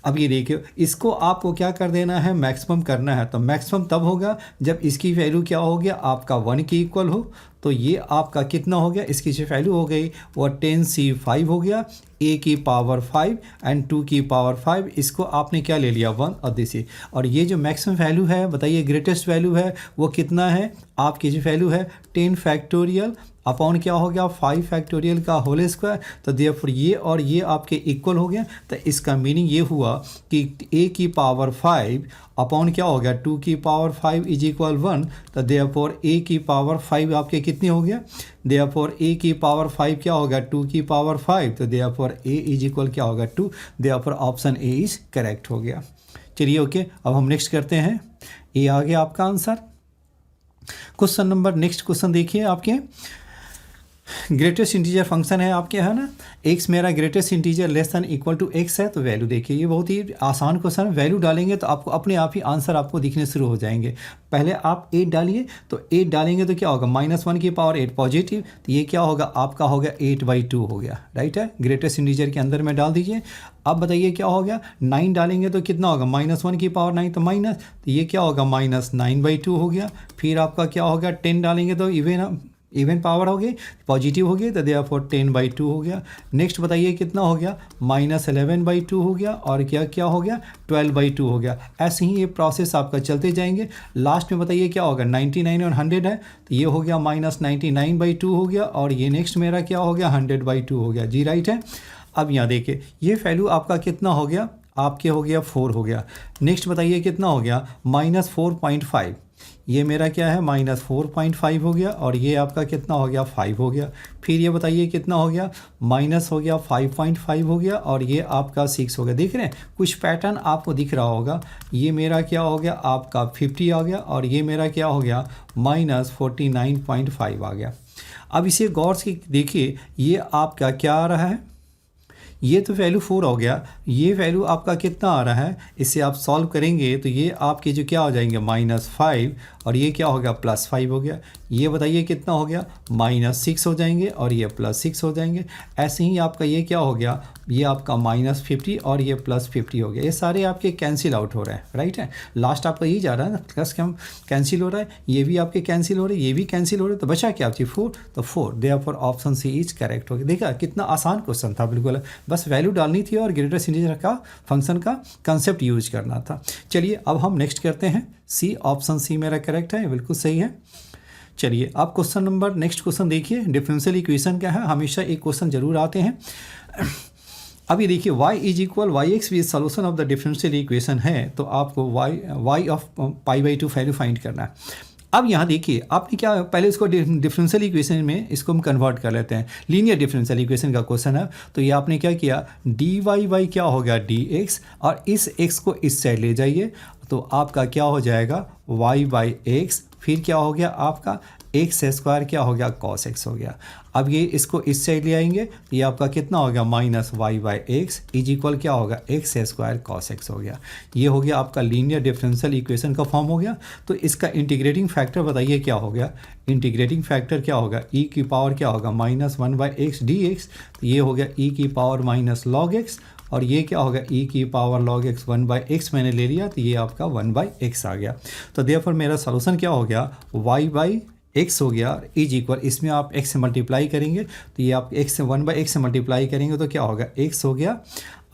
अब ये देखिए इसको आपको क्या कर देना है, मैक्सिमम करना है, तो मैक्सिमम तब होगा जब इसकी वैल्यू क्या हो गया आपका 1 के इक्वल हो। तो ये आपका कितना हो गया, इसकी जो वैल्यू हो गई वो 10c 5 हो गया, a की पावर 5 एंड 2 की पावर 5, इसको आपने क्या ले लिया 1 और दिस, और ये जो मैक्सिमम वैल्यू है बताइए ग्रेटेस्ट वैल्यू है वो कितना है, आपकी जो वैल्यू है 10 फैक्टोरियल अपॉन क्या हो गया 5 फैक्टोरियल का होल स्क्वायर। तो देयरफॉर ये और ये आपके इक्वल हो गया, तो इसका मीनिंग ये हुआ कि a की पावर 5 अपॉन क्या हो गया 2 की पावर 5 इज इक्वल 1, तो देयरफॉर a की पावर 5 आपके कितनी हो गया, देयरफॉर a की पावर 5 क्या होगा 2 की पावर 5, तो देयरफॉर a इज इक्वल क्या होगा 2, therefore option A is correct हो गया। चलिए ओके, अब हम नेक्स्ट करते हैं, ये आ गया आपका answer. Question number next question देखिए आपके, ग्रेटेस्ट इंटीजर फंक्शन है आपके, है ना, x मेरा greatest integer less than equal to x है, तो वैल्यू देखिए ये बहुत ही आसान क्वेश्चन है, वैल्यू डालेंगे तो आपको अपने आप ही आंसर आपको दिखने शुरू हो जाएंगे। पहले आप 8 डालिए, तो 8 डालेंगे तो क्या होगा -1 की पावर 8 पॉजिटिव, तो ये क्या होगा आपका हो गया 8/2 हो गया, राइट है, ग्रेटेस्ट इंटीजर के अंदर में डाल दीजिए। अब बताइए क्या हो गया, 9 डालेंगे तो कितना होगा -1 की पावर 9, तो माइनस, तो ये क्या होगा -9/2 हो गया। फिर आपका क्या होगा 10 डालेंगे तो इवन पावर हो गई, पॉजिटिव हो गई, तो देयरफॉर 10/2 हो गया। नेक्स्ट बताइए कितना हो गया -11/2 हो गया, और क्या क्या हो गया 12/2 हो गया। ऐसे ही ये प्रोसेस आपका चलते जाएंगे। लास्ट में बताइए क्या होगा 99 और 100 है, तो ये हो गया -99/2 हो गया, और ये नेक्स्ट मेरा क्या हो गया 100/2 हो गया जी, राइट है। अब यहाँ देखिए ये वैल्यू आपका कितना हो गया, आपके हो गया 4 हो गया। नेक्स्ट बताइए कितना हो गया -4.5, ये मेरा क्या है -4.5 हो गया, और ये आपका कितना हो गया 5 हो गया। फिर ये बताइए कितना हो गया माइनस हो गया 5.5 हो गया, और ये आपका 6 हो गया। देख रहे हैं कुछ पैटर्न आपको दिख रहा होगा, ये मेरा क्या हो गया आपका 50 आ गया, और ये मेरा क्या हो गया -49.5 आ गया। अब इसे गौर से देखिए, ये आपका क्या आ रहा है, ये तो वैल्यू 4 हो गया, ये वैल्यू आपका कितना आ रहा है, इसे आप सॉल्व करेंगे तो ये आपके जो क्या हो जाएंगे -5, और ये क्या हो गया +5 हो गया। ये बताइए कितना हो गया -6 हो जाएंगे, और ये +6 हो जाएंगे। ऐसे ही आपका ये क्या हो गया, ये आपका -50 और ये +50 हो गया। ये सारे आपके कैंसिल आउट हो रहे हैं, राइट है। लास्ट आपका यही जा रहा है ना, प्लस कम कैंसिल हो रहा है, ये भी आपके कैंसिल हो रहे हैं, ये भी कैंसिल हो रहे हैं, तो बचा क्या आपकी 4, तो 4, therefore option C is correct हो गया। देखा कितना आसान क्वेश्चन था, बिल्कुल बस वैल्यू डालनी थी और ग्रेटेस्ट इंटीजर का फंक्शन का कंसेप्ट यूज करना था। चलिए अब हम नेक्स्ट करते हैं, सी, ऑप्शन सी मेरा करेक्ट है, बिल्कुल सही है। चलिए अब क्वेश्चन नंबर नेक्स्ट क्वेश्चन देखिए, डिफरेंशियल इक्वेशन क्या है, हमेशा एक क्वेश्चन जरूर आते हैं। अभी देखिए y is equal y x भी solution of the differential equation है, तो आपको y ऑफ π/2 वैल्यू फाइंड करना है। अब यहाँ देखिए आपने क्या, पहले इसको डिफरेंशियल इक्वेशन में इसको हम कन्वर्ट कर लेते हैं, लीनियर डिफरेंशियल इक्वेशन का क्वेश्चन है। तो ये आपने क्या किया, dy/y क्या हो गया dx, और इस x को इस साइड ले जाइए, तो आपका क्या हो जाएगा y/x, फिर क्या हो गया आपका एक्स स्क्वायर क्या हो गया कॉस एक्स हो गया। अब ये इसको इस साइड ले आएंगे, ये आपका कितना हो गया minus y by x is equal क्या होगा एक्स स्क्वायर कॉस एक्स हो गया। ये हो गया आपका लीनियर डिफरेंशियल इक्वेशन का फॉर्म हो गया। तो इसका इंटीग्रेटिंग फैक्टर बताइए क्या हो गया, इंटीग्रेटिंग फैक्टर क्या होगा ई की पावर क्या होगा minus one by x D x, तो ये हो गया ई की पावर माइनस लॉग एक्स, और ये क्या होगा ई की power log x one by x मैंने ले लिया, तो ये आपका वन बाई एक्स आ गया। तो देयरफॉर मेरा सोल्यूशन क्या हो गया वाई बाई एक्स हो गया इज इक्वल, इसमें आप एक्स से मल्टीप्लाई करेंगे तो ये आप एक्स से वन बाई एक्स से मल्टीप्लाई करेंगे तो क्या होगा एक्स हो गया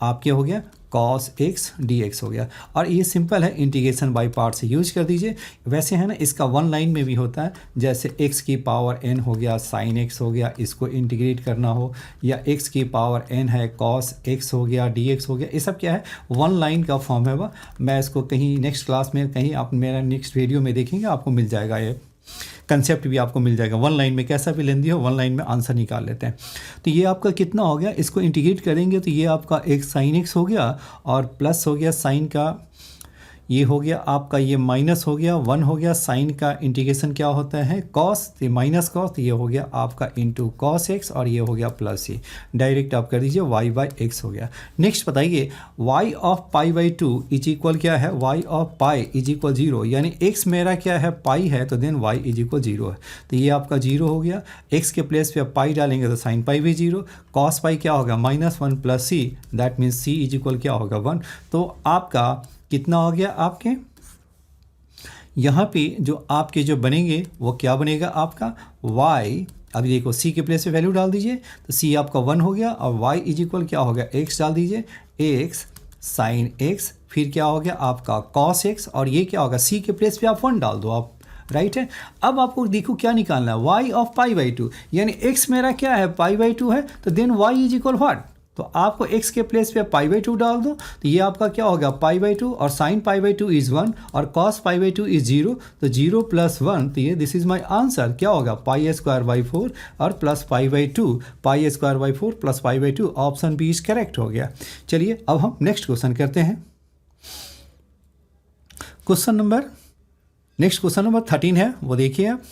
आपके हो गया कॉस एक्स डी एक्स हो गया। और ये सिंपल है, इंटीग्रेशन बाय पार्ट से यूज कर दीजिए। वैसे है ना इसका वन लाइन में भी होता है, जैसे एक्स की पावर एन हो गया साइन एक्स हो गया, इसको इंटीग्रेट करना हो, या एक्स की पावर एन है कॉस एक्स हो गया डी एक्स हो गया, ये सब क्या है वन लाइन का फॉर्म है वह। मैं इसको कहीं नेक्स्ट क्लास में कहीं आप मेरा नेक्स्ट वीडियो में देखेंगे आपको मिल जाएगा, ये कंसेप्ट भी आपको मिल जाएगा। वन लाइन में कैसा भी लेंदी हो वन लाइन में आंसर निकाल लेते हैं। तो ये आपका कितना हो गया, इसको इंटीग्रेट करेंगे तो ये आपका एक साइन एक्स हो गया और प्लस हो गया साइन का, ये हो गया आपका ये माइनस हो गया वन हो गया, साइन का इंटीग्रेशन क्या होता है कॉस, ये माइनस कॉस, तो ये हो गया आपका इंटू कॉस एक्स, और ये हो गया प्लस ही डायरेक्ट आप कर दीजिए वाई बाई एक्स हो गया। नेक्स्ट बताइए y of pi by two is equal क्या है y of pi is equal zero, यानी एक्स मेरा क्या है पाई है तो then y is equal zero है, तो ये आपका जीरो हो गया। एक्स के प्लेस पे आप पाई डालेंगे तो साइन पाई भी जीरो, कॉस पाई क्या होगा minus one plus C, that means C is equal क्या होगा वन। तो आपका कितना हो गया आपके यहाँ पे जो आपके जो बनेंगे वो क्या बनेगा आपका y, अभी देखो c के प्लेस पे वैल्यू डाल दीजिए तो c आपका 1 हो गया, और y इज इक्वल क्या हो गया x डाल दीजिए x साइन x, फिर क्या हो गया आपका cos x, और ये क्या होगा c के प्लेस पे आप 1 डाल दो आप, राइट है। अब आपको देखो क्या निकालना है y of pi by to, यानी x मेरा क्या है पाई बाई टू है, तो then y is equal what, तो आपको x के प्लेस पे पाई बाई टू डाल दो, तो ये आपका क्या होगा पाई बाई टू, और sine pi by two is 1 और cos pi by two is 0, तो 0 प्लस 1, तो ये दिस इज़ माय आंसर क्या होगा पाई स्क्वायर बाई 4 और plus pi by two, pi square by 4 plus pi by two, option B is correct हो गया। चलिए अब हम नेक्स्ट क्वेश्चन करते हैं। नेक्स्ट क्वेश्चन नंबर 13 है, वो देखिए आप।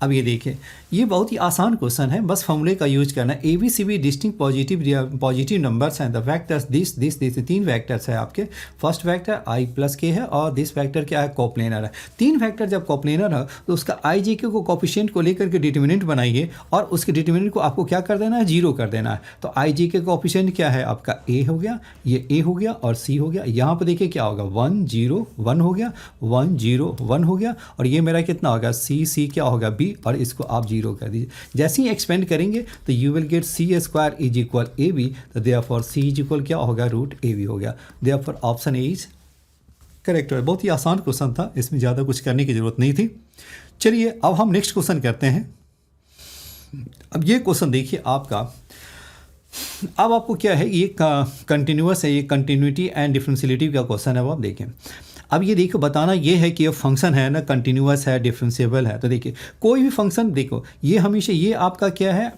अब ये देखिए ये बहुत ही आसान क्वेश्चन है, बस फॉर्मूले का यूज करना है। A b c be distinct positive numbers हैं, द वेक्टर्स दिस तीन वेक्टर्स है आपके। फर्स्ट वेक्टर आई प्लस के है और दिस वेक्टर क्या है कोप्लेनर है। तीन वेक्टर जब कोप्लेनर है तो उसका आई जी के को कोफिशिएंट को लेकर के डिटर्मिनेंट बनाइए, और उसके डिटर्मिनेंट को आपको क्या कर देना है जीरो कर देना है। तो आई जी के कोफिशिएंट क्या है आपका ए हो गया, ये ए हो गया और सी हो गया। यहाँ पर देखिए क्या होगा 1 0 1 हो गया, 1 0 1 हो गया, और ये मेरा कितना होगा सी क्या होगा बी, और इसको आप जीरो कर दीजिए। जैसे ही एक्सपेंड करेंगे तो you will get c square is equal a b, तो देयरफॉर सी इज इक्वल क्या होगा रूट ए बी हो गया। Therefore option A is correct है। बहुत ही आसान क्वेश्चन था, इसमें ज़्यादा कुछ करने की जरूरत नहीं थी। चलिए अब हम नेक्स्ट क्वेश्चन करते हैं। अब ये क्वेश्चन देखिए आपका, अब आपको क्या है ये कंटिन्यूअस है, ये कंटिन्यूटी एंड डिफरेंशियलिटी का क्वेश्चन है, वो आप देखें। अब ये देखो बताना ये है कि ये फंक्शन है ना कंटिन्यूअस है डिफरेंशिएबल है, तो देखिए कोई भी फंक्शन देखो ये हमेशा ये आपका क्या है,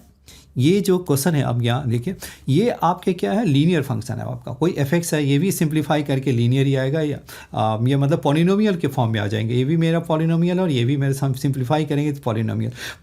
ये जो क्वेश्चन है अब यहाँ देखिए ये आपके क्या है लीनियर फंक्शन है आपका, कोई एफेक्ट्स है ये भी सिंप्लीफाई करके लीनियर ही आएगा, या ये मतलब पॉलिनोमियल के फॉर्म में आ जाएंगे। ये भी मेरा पॉलिनोमियल और ये भी मेरे हम सिंप्लीफाई करेंगे तो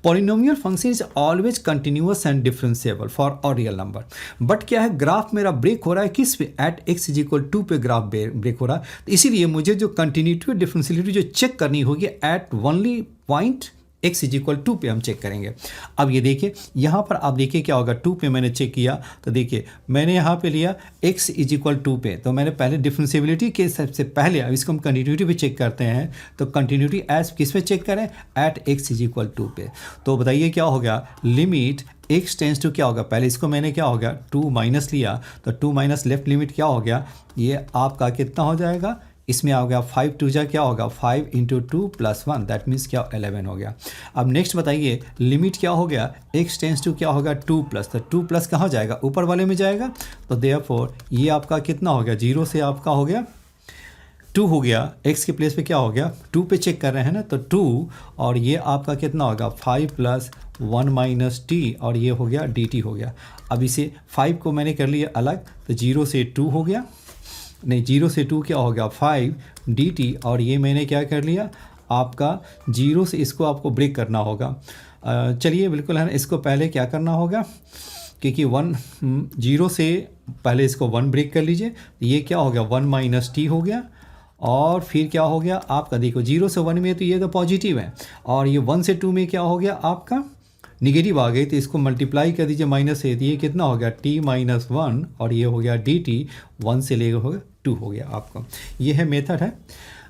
polynomial function is always continuous and differentiable for a real number. But क्या है ग्राफ मेरा ब्रेक हो रहा है किस पे, एट एक्स इज इक्वल 2 पे ग्राफ ब्रेक हो रहा है, तो इसीलिए मुझे जो कंटिन्यूटी डिफरेंशियलिटी जो चेक करनी होगी at only point x is equal 2 पे हम चेक करेंगे। अब ये देखिए यहाँ पर आप देखिए क्या होगा 2 पे मैंने चेक किया, तो देखिए मैंने यहाँ पे लिया x इज इक्वल 2 पे, तो मैंने पहले डिफरेंशिएबिलिटी के सबसे पहले अब इसको हम कंटिन्यूटी पे चेक करते हैं, तो कंटिन्यूटी एज किस पे चेक करें एट x इज इक्वल 2 पे। तो बताइए क्या हो गया लिमिट x टेंस टू क्या होगा, पहले इसको मैंने क्या हो गया 2 माइनस लिया, तो 2 माइनस लेफ्ट लिमिट क्या हो गया, ये आपका कितना हो जाएगा, इसमें आ गया 5 2 जा क्या होगा 5 इंटू 2 प्लस 1, दैट मीन्स क्या 11 हो गया। अब नेक्स्ट बताइए लिमिट क्या हो गया x टेंस टू क्या होगा 2 प्लस, तो 2 प्लस कहाँ जाएगा ऊपर वाले में जाएगा, तो देयरफॉर ये आपका कितना हो गया 0 से आपका हो गया 2 हो गया, x के प्लेस पे क्या हो गया 2 पे चेक कर रहे हैं ना, तो 2 और ये आपका कितना होगा 5 प्लस 1 माइनस टी, और ये हो गया dt हो गया। अब इसे 5 को मैंने कर लिया अलग, तो 0 से 2 हो गया, नहीं 0 से 2 क्या हो गया 5 dt, और ये मैंने क्या कर लिया आपका जीरो से इसको आपको ब्रेक करना होगा। चलिए बिल्कुल है ना, इसको पहले क्या करना होगा, क्योंकि 1 0 से पहले इसको 1 ब्रेक कर लीजिए। ये क्या हो गया, 1 माइनस टी हो गया। और फिर क्या हो गया आपका, देखो 0 से 1 में तो ये तो पॉजिटिव है, और ये 1 से 2 में क्या हो गया आपका निगेटिव आ गई, तो इसको मल्टीप्लाई कर दीजिए माइनस से, तो ये कितना हो गया t माइनस 1, और ये हो गया dt 1 से लेकर हो गया 2 हो गया आपका। ये है मेथड है।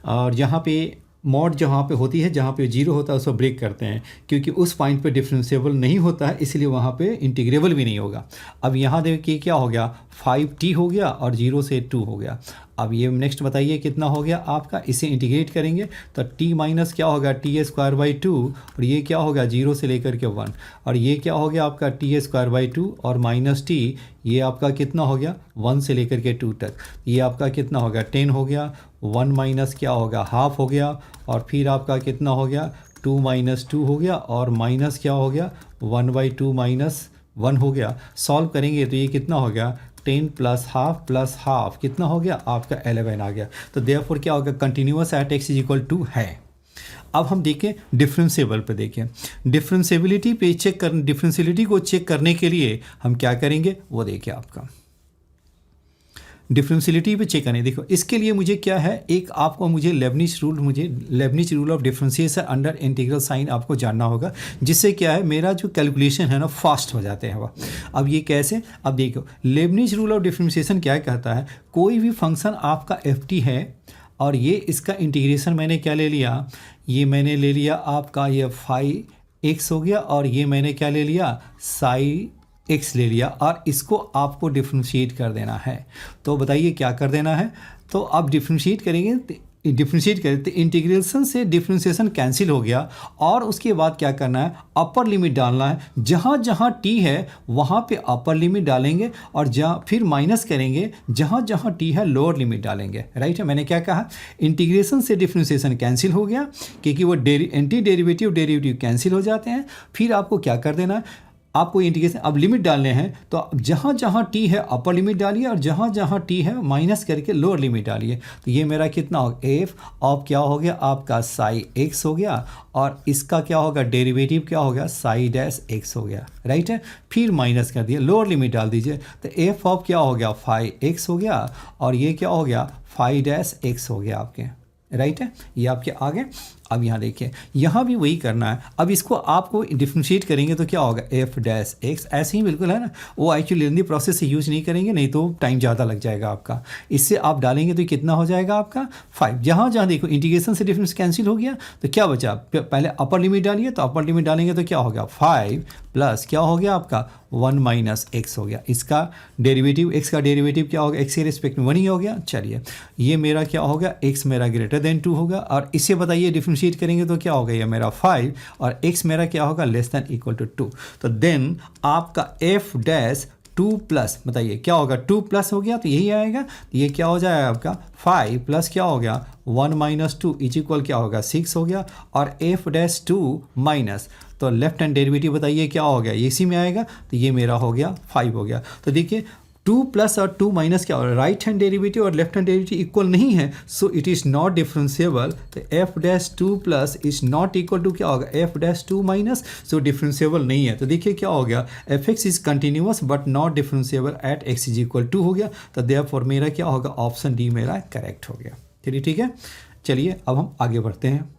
और यहाँ पे मॉड जहाँ पे होती है, जहाँ पे जीरो होता है उसको ब्रेक करते हैं, क्योंकि उस पॉइंट पे डिफरेंशिएबल नहीं होता है, इसलिए वहाँ पे इंटीग्रेबल भी नहीं होगा। अब यहाँ देखिए क्या हो गया, 5t हो गया और 0 से 2 हो गया। अब ये नेक्स्ट बताइए कितना हो गया आपका, इसे इंटीग्रेट करेंगे तो t माइनस क्या होगा टी स्क्वायर बाई 2, और ये क्या होगा 0 से लेकर के 1, और ये क्या हो गया आपका टी स्क्वायर बाई 2 और माइनस t, ये आपका कितना हो गया 1 से लेकर के 2 तक, ये आपका कितना हो गया 10 हो गया। 1 माइनस क्या होगा हाफ हो गया, और फिर आपका कितना हो गया 2 माइनस 2 हो गया, और माइनस क्या हो गया 1 बाई 2 माइनस 1 हो गया। सॉल्व करेंगे तो ये कितना हो गया 10 प्लस हाफ कितना हो गया आपका 11 आ गया। तो देयरफॉर क्या होगा, continuous at x is equal to है। अब हम देखें डिफरेंशिएबल पे, देखें डिफरेंशिएबिलिटी पे चेक कर, डिफरेंशिएबिलिटी को चेक करने के लिए हम क्या करेंगे वो देखिए आपका डिफरेंशियलिटी पे चेक करने। देखो इसके लिए मुझे क्या है, एक आपको मुझे Leibniz rule of differentiation under integral sign आपको जानना होगा, जिससे क्या है मेरा जो कैलकुलेशन है ना फास्ट हो जाते हैं वह। अब ये कैसे, अब देखो लेबनिज रूल ऑफ डिफरेंशिएशन क्या कहता है, कोई भी फंक्शन आपका ft है और ये इसका इंटीग्रेशन मैंने क्या ले लिया, ये मैंने ले लिया आपका ये फाई x हो गया, और ये मैंने क्या ले लिया साई x ले लिया, और इसको आपको डिफ्रेंशिएट कर देना है। तो बताइए क्या कर देना है, तो आप डिफ्रेंशिएट करेंगे, डिफ्रेंशिएट करें तो इंटीग्रेशन से डिफ्रेंशिएशन कैंसिल हो गया, और उसके बाद क्या करना है अपर लिमिट डालना है, जहाँ जहाँ t है वहाँ पे अपर लिमिट डालेंगे, और जहाँ फिर माइनस करेंगे जहाँ जहाँ t है लोअर लिमिट डालेंगे। राइट है, मैंने क्या कहा इंटीग्रेशन से डिफ्रेंशिएशन कैंसिल हो गया, क्योंकि वो एंटी डेरिवेटिव कैंसिल हो जाते हैं। फिर आपको क्या कर देना है, आपको इंटीग्रेशन अब लिमिट डालने हैं, तो जहाँ जहाँ t है अपर लिमिट डालिए, और जहाँ जहाँ t है माइनस करके लोअर लिमिट डालिए। तो ये मेरा कितना होगा f ऑफ क्या हो गया आपका साई x हो गया, और इसका क्या होगा डेरिवेटिव क्या हो गया साई डैश x हो गया। राइट है, फिर माइनस कर दिया, लोअर लिमिट डाल दीजिए, तो f ऑफ क्या हो गया फाई x हो गया, और ये क्या हो गया फाई डैश x हो गया आपके। राइट है, ये आपके आगे। अब यहाँ देखिए यहाँ भी वही करना है। अब इसको आपको डिफ्रेंशिएट करेंगे तो क्या होगा एफ डैश एक्स, ऐसे ही बिल्कुल है ना, वो एक्चुअली लेंदी प्रोसेस से यूज नहीं करेंगे, नहीं तो टाइम ज़्यादा लग जाएगा आपका। इससे आप डालेंगे तो कितना हो जाएगा आपका 5। जहाँ जहाँ देखो इंटीग्रेशन से डिफरेंस कैंसिल हो गया, तो क्या बचा, पहले अपर लिमिट डालिए, तो अपर लिमिट डालेंगे तो क्या हो गया 5 प्लस क्या हो गया आपका 1 माइनस एक्स हो गया। इसका डेरिवेटिव एक्स का डेरिवेटिव क्या होगा एक्स के रिस्पेक्ट में 1 ही हो गया। चलिए ये मेरा क्या होगा एक्स मेरा ग्रेटर देन 2 होगा, और इससे बताइए डिफरेंशिएट करेंगे तो क्या होगा ये मेरा 5 और x मेरा क्या होगा लेस देन इक्वल टू 2। तो देन आपका f डैश 2 प्लस बताइए क्या होगा 2 प्लस हो गया तो यही आएगा। तो ये क्या हो जाएगा आपका 5 प्लस क्या हो गया 1 माइनस 2 इज इक्वल क्या होगा 6 हो गया, और f डैश 2 माइनस तो लेफ्ट हैंड डेरिवेटिव बताइए क्या हो गया, इसी में आएगा, तो ये मेरा हो गया 5 हो गया। तो देखिए 2 प्लस और 2 माइनस क्या हो रहा है, राइट हैंड डेरिवेटिव और लेफ्ट हैंड डेरिवेटिव इक्वल नहीं है, so it is not differentiable. तो f dash 2 plus is not equal to क्या होगा f dash 2 minus, so differentiable नहीं है। तो देखिए क्या हो गया f x is continuous but not differentiable at x is equal to हो गया। तो देयरफॉर मेरा क्या होगा ऑप्शन डी मेरा करेक्ट हो गया। चलिए ठीक है, चलिए अब हम आगे बढ़ते हैं।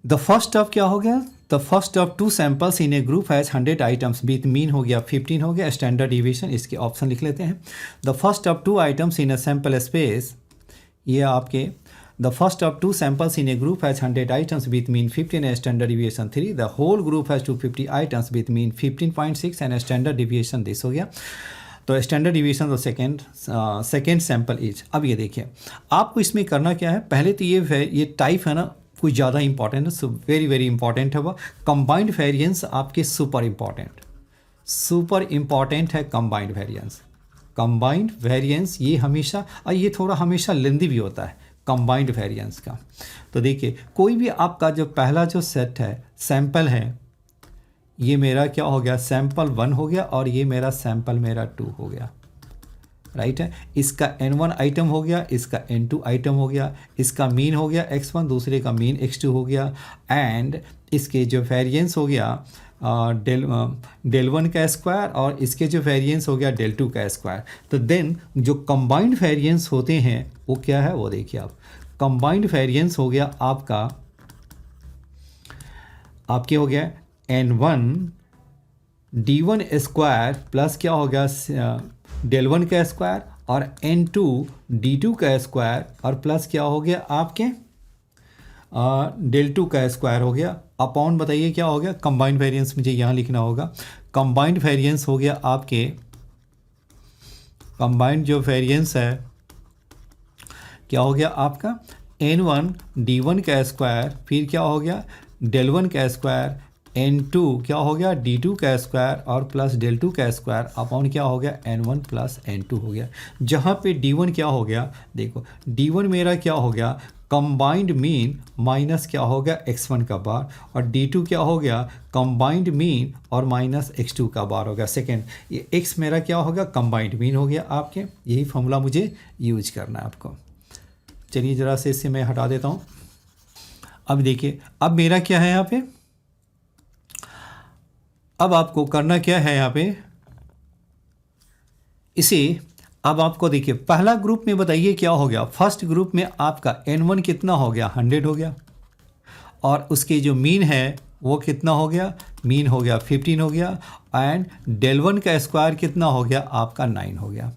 द फर्स्ट ऑफ क्या हो गया, the first of 2 samples in a group has 100 items with mean हो गया 15 हो गया, स्टैंडर्ड डिविएशन इसके ऑप्शन लिख लेते हैं। The first of 2 items in a sample space, ये आपके the first of 2 samples in a group has 100 items with mean 15 and standard deviation 3। The whole group has 250 items with mean 15.6 and standard deviation this हो गया। तो स्टैंडर्ड डिविएशन तो सेकेंड सैंपल इज। अब ये देखिए आपको इसमें करना क्या है, पहले तो ये टाइप है ना कुछ ज़्यादा इंपॉर्टेंट है, सो वेरी वेरी इंपॉर्टेंट है वो कंबाइंड वेरिएंस आपके सुपर इंपॉर्टेंट है। कंबाइंड वेरिएंस ये हमेशा, और ये थोड़ा हमेशा लेंदी भी होता है कंबाइंड वेरिएंस का। तो देखिए कोई भी आपका जो पहला जो सेट है सैंपल है, ये मेरा क्या हो गया, सैंपल 1 हो गया और ये मेरा सैंपल मेरा 2 हो गया, राइट है। इसका n1 आइटम हो गया, इसका n2 आइटम हो गया, इसका मीन हो गया x1, दूसरे का मीन x2 हो गया, एंड इसके जो वेरिएंस हो गया डेल 1 का स्क्वायर और इसके जो वेरिएंस हो गया डेल 2 का स्क्वायर। तो देन जो कंबाइंड वेरिएंस होते हैं वो क्या है, वो देखिए आप, कंबाइंड वेरिएंस हो गया आपके हो गया n1 d1 स्क्वायर प्लस क्या हो गया डेल 1 का स्क्वायर और n2 d2 का स्क्वायर और प्लस क्या हो गया आपके डेल 2 का स्क्वायर हो गया अपॉन, बताइए क्या हो गया, कंबाइंड वेरिएंस मुझे यहाँ लिखना होगा। कंबाइंड वेरिएंस हो गया आपके, कंबाइंड जो वेरिएंस है क्या हो गया आपका n1 d1 का स्क्वायर, फिर क्या हो गया डेल 1 का स्क्वायर, n2 क्या हो गया d2 का स्क्वायर और प्लस डेल 2 का स्क्वायर अपॉन क्या हो गया n1 प्लस n2 हो गया। जहाँ पे d1 क्या हो गया, देखो d1 मेरा क्या हो गया कंबाइंड मीन माइनस क्या हो गया x1 का बार, और d2 क्या हो गया कंबाइंड मीन और माइनस x2 का बार हो गया सेकेंड। ये x मेरा क्या हो गया कंबाइंड मीन हो गया आपके, यही फॉर्मूला मुझे यूज करना है आपको। चलिए ज़रा से इससे मैं हटा देता हूँ। अब देखिए अब मेरा क्या है यहाँ पे, अब आपको करना क्या है यहाँ पे, इसे अब आपको देखिए पहला ग्रुप में बताइए क्या हो गया, फर्स्ट ग्रुप में आपका n1 कितना हो गया 100 हो गया और उसके जो मीन है वो कितना हो गया, मीन हो गया 15 हो गया, एंड डेल 1 का स्क्वायर कितना हो गया आपका 9 हो गया।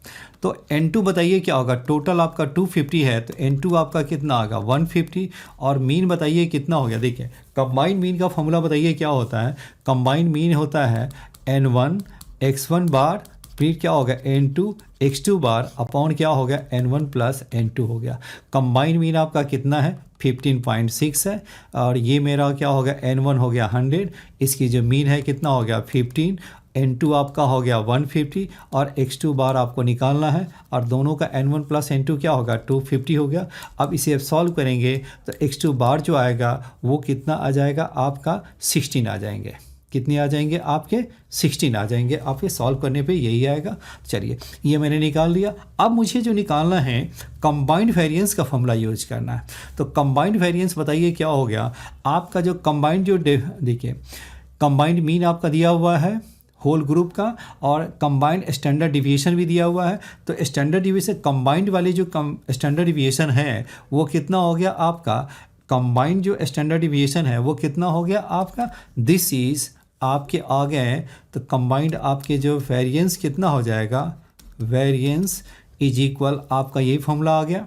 तो n2 बताइए क्या होगा, टोटल आपका 250 है तो n2 आपका कितना आएगा 150, और मीन बताइए कितना हो गया। देखिए कंबाइंड मीन का फॉर्मूला बताइए क्या होता है, कंबाइंड मीन होता है n1 x1 बार, फिर क्या हो गया n2 x2 बार अपॉन क्या हो गया n1 प्लस n2 हो गया। कंबाइंड मीन आपका कितना है 15.6 है, और ये मेरा क्या हो गया n1 हो गया 100, इसकी जो मीन है कितना हो गया 15, n2 आपका हो गया 150 और x2 बार आपको निकालना है, और दोनों का n1 प्लस n2 क्या होगा 250 हो गया। अब इसे अब सॉल्व करेंगे तो x2 बार जो आएगा वो कितना आ जाएगा आपका 16 आ जाएंगे, कितने आ जाएंगे आपके 16 आ जाएंगे, आपके सॉल्व करने पे यही आएगा। चलिए ये मैंने निकाल लिया। अब मुझे जो निकालना है कंबाइंड वेरिएंस का फॉर्मूला यूज करना है। तो कंबाइंड वेरिएंस बताइए क्या हो गया आपका, जो कंबाइंड जो देखिए कंबाइंड मीन आपका दिया हुआ है होल ग्रुप का, और कंबाइंड स्टैंडर्ड डिविएशन भी दिया हुआ है। तो स्टैंडर्ड डिविएशन कंबाइंड वाली जो स्टैंडर्ड डिविएशन है वो कितना हो गया आपका, कंबाइंड जो स्टैंडर्ड डिविएशन है वो कितना हो गया आपका, दिस इज़ आपके आ गए तो कंबाइंड आपके जो वेरिएंस कितना हो जाएगा, वेरिएंस इज इक्वल आपका यही फॉर्मूला आ गया।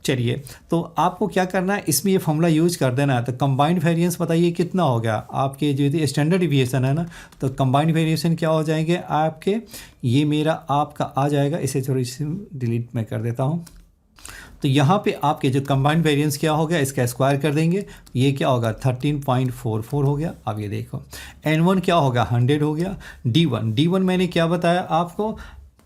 चलिए तो आपको क्या करना है, इसमें ये फॉर्मूला यूज कर देना है। तो कंबाइंड वेरिएंस बताइए कितना हो गया आपके, जो स्टैंडर्ड डिविएशन है ना, तो कंबाइंड वेरिएशन क्या हो जाएंगे आपके, ये मेरा आपका आ जाएगा, इसे थोड़ी सी डिलीट मैं कर देता हूँ। तो यहाँ पे आपके जो कंबाइंड वेरिएंस क्या हो गया, इसका स्क्वायर कर देंगे, ये क्या होगा 13.44 हो गया। अब ये देखो n1 क्या होगा 100 हो गया, d1 मैंने क्या बताया आपको,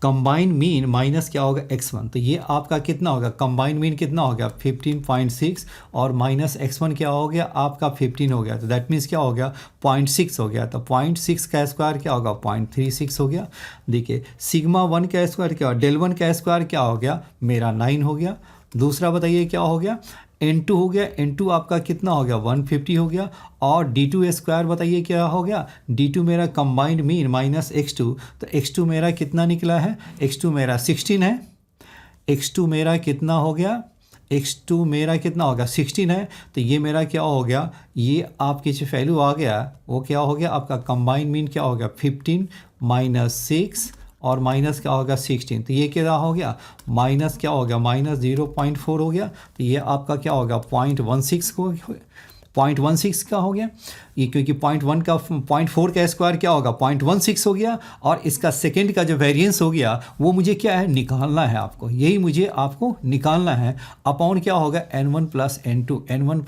कंबाइन मीन माइनस क्या होगा x1, तो ये आपका कितना होगा, कंबाइन मीन कितना हो गया 15.6 और माइनस x1 क्या हो गया आपका 15 हो गया, तो दैट मीन्स क्या हो गया 0.6 हो गया। तो 0.6 का स्क्वायर क्या होगा 0.36 हो गया। देखिए सिग्मा 1 का स्क्वायर क्या, डेल 1 का स्क्वायर क्या हो गया मेरा 9 हो गया। दूसरा बताइए क्या हो गया n2 हो गया, n2 आपका कितना हो गया 150 हो गया, और d2 स्क्वायर बताइए क्या हो गया, d2 मेरा कंबाइंड मीन माइनस x2, तो x2 मेरा कितना निकला है, x2 मेरा 16 है, x2 मेरा कितना हो गया, x2 मेरा कितना होगा 16 है। तो ये मेरा क्या हो गया, ये आपके जो वैल्यू आ गया वो क्या हो गया आपका कंबाइंड मीन क्या हो गया 15 माइनस 6 और माइनस क्या होगा 16, तो ये क्या हो गया माइनस क्या हो गया माइनस 0.4 हो गया। तो ये आपका क्या होगा 0.16 का हो गया ये, क्योंकि 0.1 का 0.4 का स्क्वायर क्या होगा 0.16 हो गया, और इसका सेकंड का जो वेरिएंस हो गया वो मुझे क्या है निकालना है आपको, यही मुझे आपको निकालना है। अपॉन क्या होगा n1 प्लस n2, तो n1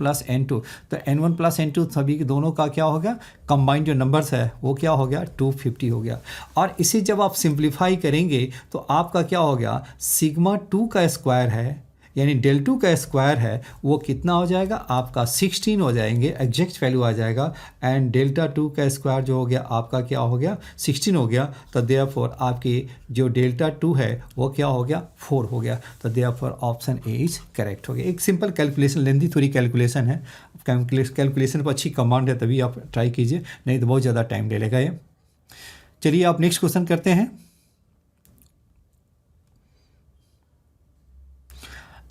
प्लस n2 सभी के दोनों का क्या होगा कंबाइंड जो नंबर्स है वो क्या हो गया 250 हो गया। और इसे जब आप सिंप्लीफाई करेंगे तो आपका क्या हो गया सिग्मा 2 का स्क्वायर है यानी डेल टू का स्क्वायर है वो कितना हो जाएगा आपका 16 हो जाएंगे, एग्जैक्ट वैल्यू आ जाएगा। एंड डेल्टा टू का स्क्वायर जो हो गया आपका क्या हो गया 16 हो गया। तो देयरफॉर आपकी जो डेल्टा टू है वो क्या हो गया 4 हो गया। तो therefore option A is correct हो गया। एक सिंपल कैलकुलेशन, लेंदी थोड़ी कैलकुलेशन है, कैलकुलेशन पर अच्छी कमांड है तभी आप ट्राई कीजिए, नहीं तो बहुत ज़्यादा टाइम ले लेगा ये। चलिए आप नेक्स्ट क्वेश्चन करते हैं।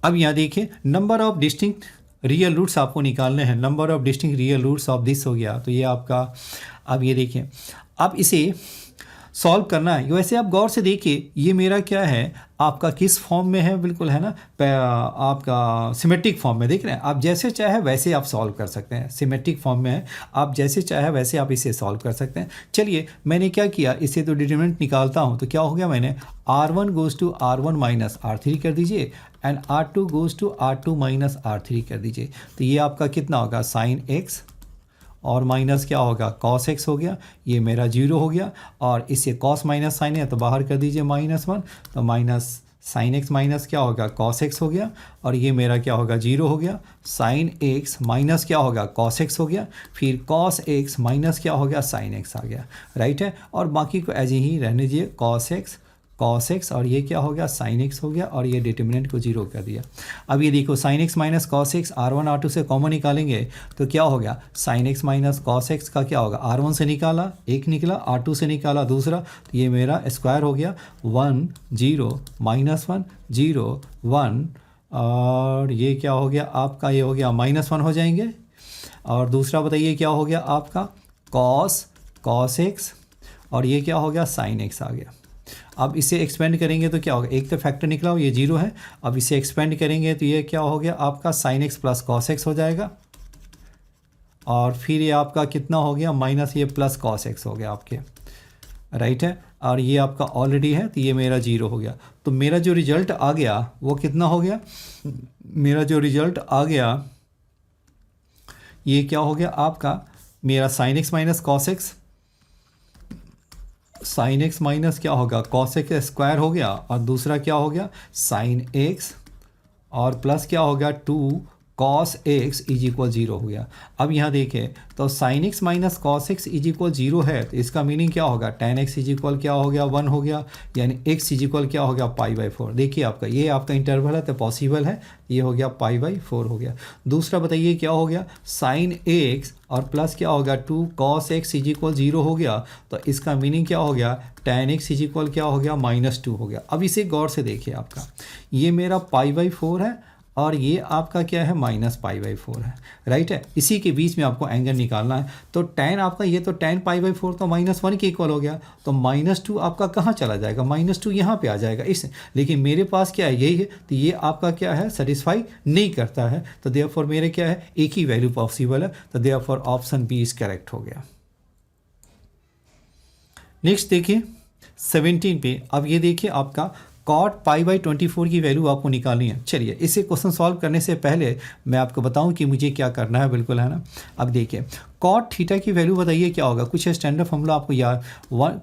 अब यहाँ देखिए number of distinct real roots आपको निकालने हैं। Number of distinct real roots of this हो गया, तो ये आपका, अब ये देखिए अब इसे सॉल्व करना है। वैसे आप गौर से देखिए ये मेरा क्या है आपका किस फॉर्म में है, बिल्कुल है ना आपका सिमेट्रिक फॉर्म में, देख रहे हैं आप, जैसे चाहे वैसे आप सॉल्व कर सकते हैं। सिमेट्रिक फॉर्म में है, आप जैसे चाहे वैसे आप इसे सॉल्व कर सकते हैं। चलिए मैंने क्या किया, इसे तो डिटरमिनेंट निकालता हूँ, तो क्या हो गया मैंने R1 goes to R1 minus R3 कर दीजिए and R2 goes to R2 minus R3 कर दीजिए। तो ये आपका कितना होगा साइन एक्स और माइनस क्या होगा कॉस एक्स हो गया, ये मेरा 0 हो गया। और इससे कॉस माइनस साइन है तो बाहर कर दीजिए -1, तो माइनस साइन एक्स माइनस क्या होगा कॉस एक्स हो गया, और ये मेरा क्या होगा 0 हो गया। साइन एक्स माइनस क्या होगा कॉस एक्स हो गया, फिर कॉस एक्स माइनस क्या हो गया साइन एक्स आ गया, राइट है। और बाकी को ऐसे ही रहने दीजिए, कॉस एक्स और ये क्या हो गया साइन एक्स हो गया, और ये डिटर्मिनेंट को 0 कर दिया। अब ये देखो sine x minus cos x R1 R2 से कॉमन निकालेंगे तो क्या हो गया sine x minus cos x का क्या होगा R1 से निकाला एक निकला, R2 से निकाला दूसरा, तो ये मेरा स्क्वायर हो गया 1 0 -1 0 1, और ये क्या हो गया आपका, ये हो गया -1 हो जाएंगे। और दूसरा बताइए क्या हो गया आपका कॉस एक्स, और ये क्या हो गया साइन एक्स आ गया। अब इसे एक्सपेंड करेंगे तो क्या होगा, एक तो फैक्टर निकला ये 0 है, अब इसे एक्सपेंड करेंगे तो ये क्या हो गया आपका sine x plus cos x हो जाएगा, और फिर ये आपका कितना हो गया माइनस ये प्लस कॉस एक्स हो गया आपके, राइट है। और ये आपका ऑलरेडी है तो ये मेरा 0 हो गया। तो मेरा जो रिजल्ट आ गया वो कितना हो गया, मेरा जो रिजल्ट आ गया ये क्या हो गया आपका मेरा sine x minus cos x, sine x minus क्या होगा कॉस एक्स स्क्वायर हो गया, और दूसरा क्या हो गया साइन एक्स और प्लस क्या हो गया 2 कॉस एक्स इज इक्वल 0 हो गया। अब यहाँ देखें तो sine x minus cos x is equal 0 है, तो इसका मीनिंग क्या होगा tan x इज इक्वल क्या हो गया 1 हो गया, यानी x इज इक्वल क्या हो गया π/4। देखिए आपका ये आपका इंटरवल है तो पॉसिबल है, ये हो गया π/4 हो गया। दूसरा बताइए क्या हो गया साइन x और प्लस क्या हो गया 2 कॉस एक्स इज इक्वल 0 हो गया, तो इसका मीनिंग क्या हो गया tan x इज इक्वल क्या हो गया -2 हो गया। अब इसे गौर से देखिए आपका ये मेरा π/4 है और ये आपका क्या है -π/4 है, राइट है। इसी के बीच में आपको एंगल निकालना है, तो tan आपका ये तो tan π/4 तो -1 के इक्वल हो गया, तो -2 आपका कहाँ चला जाएगा -2 यहाँ पे आ जाएगा इस, लेकिन मेरे पास क्या है यही है, तो ये आपका क्या है सेटिस्फाई नहीं करता है, तो देयरफॉर मेरे क्या है एक ही वैल्यू पॉसिबल है, तो therefore option B is correct हो गया। नेक्स्ट देखिए 17 पे, अब ये देखिए आपका cot π/24 की वैल्यू आपको निकालनी है। चलिए इसे क्वेश्चन सॉल्व करने से पहले मैं आपको बताऊं कि मुझे क्या करना है, बिल्कुल है ना। अब देखिए cot थीटा की वैल्यू बताइए क्या होगा, कुछ स्टैंडर्ड फॉर्मूला आपको याद,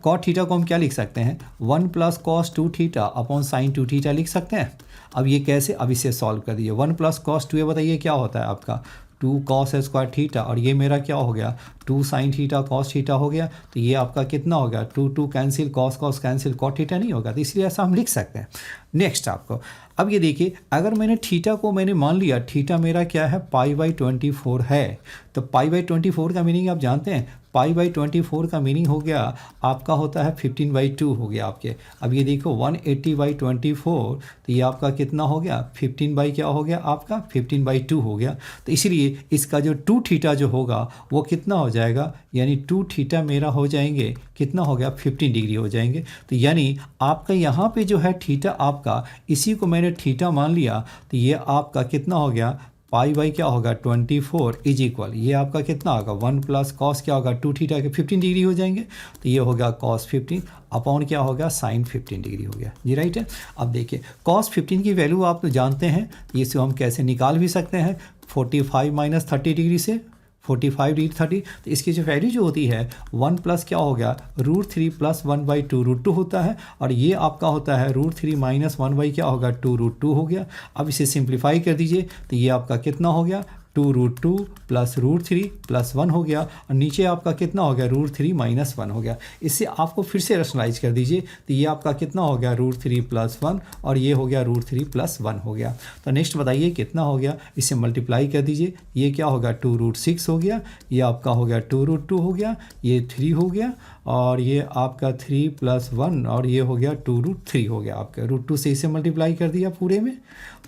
cot थीटा को हम क्या लिख सकते हैं 1 + cos 2 theta upon sin 2 theta लिख सकते हैं। अब ये कैसे, अब इसे सॉल्व कर दीजिए 1 + cos 2, ये बताइए क्या होता है आपका 2 cos स्क्वायर थीटा, और ये मेरा क्या हो गया 2 sin थीटा cos थीटा हो गया, तो ये आपका कितना हो गया 2 cancel cos cancel cot theta नहीं होगा, तो इसलिए ऐसा हम लिख सकते हैं। नेक्स्ट आपको अब ये देखिए अगर मैंने थीटा को मैंने मान लिया थीटा मेरा क्या है π/24 है, तो π/24 का मीनिंग आप जानते हैं, π/24 का मीनिंग हो गया आपका होता है 15/2 हो गया आपके। अब ये देखो 180/24, तो ये आपका कितना हो गया 15 क्या हो गया आपका 15/2 हो गया, तो इसलिए इसका जो 2 थीटा जो होगा वो कितना हो जाएगा, यानी 2 थीटा मेरा हो जाएंगे कितना हो गया 15 डिग्री हो जाएंगे। तो यानी आपका यहाँ पे जो है थीटा आपका, इसी को मैंने थीटा मान लिया, तो ये आपका कितना हो गया π/ क्या होगा 24 इज इक्वल, ये आपका कितना होगा 1 + cos क्या होगा 2 थीटा के 15 डिग्री हो जाएंगे, तो ये होगा cos 15 अपॉन क्या होगा sin 15 डिग्री हो गया जी, राइट है। अब देखिए cos 15 की वैल्यू आप तो जानते हैं, इसे हम कैसे निकाल भी सकते हैं 45 - 30 डिग्री से 45 डिग्री 30, तो इसकी जो वैल्यू जो होती है 1 प्लस क्या हो गया √3 प्लस 1/2 √2 होता है, और ये आपका होता है √3 माइनस 1 क्या होगा 2 √2 हो गया। अब इसे सिंप्लीफाई कर दीजिए तो ये आपका कितना हो गया 2 √2 प्लस √3 प्लस 1 हो गया, और नीचे आपका कितना हो गया √3 माइनस 1 हो गया। इससे आपको फिर से रैशनलाइज कर दीजिए तो ये आपका कितना हो गया √3 प्लस 1, और ये हो गया √3 प्लस 1 हो गया। तो नेक्स्ट बताइए कितना हो गया, इसे मल्टीप्लाई कर दीजिए, ये क्या होगा 2 √6 हो गया, ये आपका हो गया 2 √2 हो गया, ये 3 हो गया, और ये आपका 3 प्लस 1, और ये हो गया 2 √3 हो गया। आपका √2 से इसे मल्टीप्लाई कर दिया पूरे में,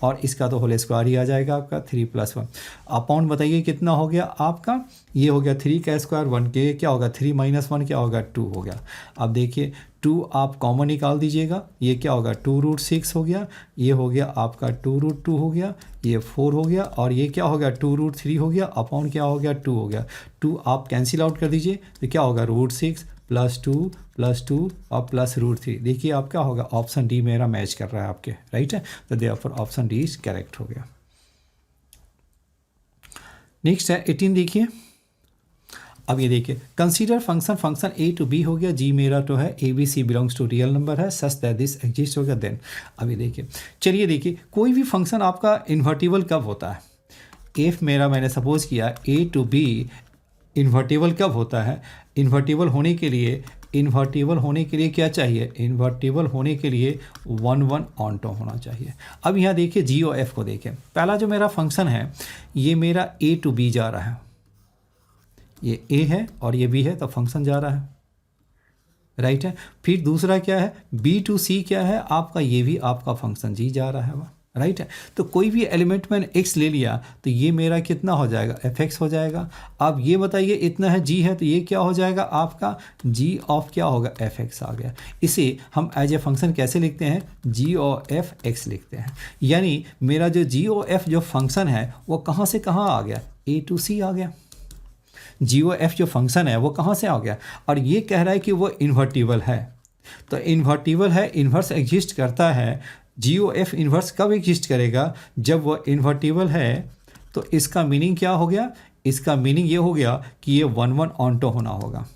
और इसका तो होल स्क्वायर ही आ जाएगा आपका 3 प्लस 1 अपॉन बताइए कितना हो गया आपका, ये हो गया 3 का स्क्वायर 1 के क्या होगा 3 माइनस 1 क्या होगा 2 हो गया। अब देखिए 2 आप कॉमन निकाल दीजिएगा, ये क्या होगा 2 √6 हो गया, ये हो गया आपका 2 √2 हो गया, ये 4 हो गया, और ये क्या हो गया 2 √3 हो गया, अपॉन क्या हो गया 2 हो गया। 2 आप कैंसिल आउट कर दीजिए तो क्या होगा √6 प्लस 2 और प्लस √3। देखिए आप क्या होगा ऑप्शन डी मेरा मैच कर रहा है आपके, राइट है, तो therefore option D is correct हो गया। नेक्स्ट है 18, देखिए अब ये देखिए consider function A to B हो गया, जी मेरा तो है ABC belongs to real number है सच दैट दिस एग्जिस्ट हो गया। देन अब ये देखिए चलिए देखिए कोई भी फंक्शन आपका इन्वर्टिबल कब होता है, एफ मेरा मैंने सपोज किया A to B इन्वर्टिबल कब होता है, इन्वर्टिबल होने के लिए क्या चाहिए, इन्वर्टिबल होने के लिए 1 ऑन्टो होना चाहिए। अब यहाँ देखिए जी और एफ को देखें, पहला जो मेरा फंक्शन है ये मेरा A to B जा रहा है, ये A है और ये B है तो फंक्शन जा रहा है, राइट है। फिर दूसरा क्या है B to C क्या है आपका, ये भी आपका फंक्शन जी जा रहा है वह, राइट है। तो कोई भी एलिमेंट मैंने x ले लिया तो ये मेरा कितना हो जाएगा fx हो जाएगा। अब ये बताइए इतना है g है तो ये क्या हो जाएगा आपका g ऑफ क्या होगा fx आ गया। इसे हम एज ए फंक्शन कैसे लिखते हैं g और f x लिखते हैं, यानी मेरा जो g और f जो फंक्शन है वो कहाँ से कहाँ आ गया A to C आ गया। जी ओ एफ जो फंक्शन है वो कहाँ से आ गया, और ये कह रहा है कि वो इन्वर्टिबल है, तो इन्वर्टिबल है इन्वर्स एग्जिस्ट करता है। जी ओ एफ इन्वर्स कब एग्जिस्ट करेगा, जब वो इन्वर्टिबल है। तो इसका मीनिंग क्या हो गया, इसका मीनिंग ये हो गया कि ये 1 ऑन्टो होना होगा।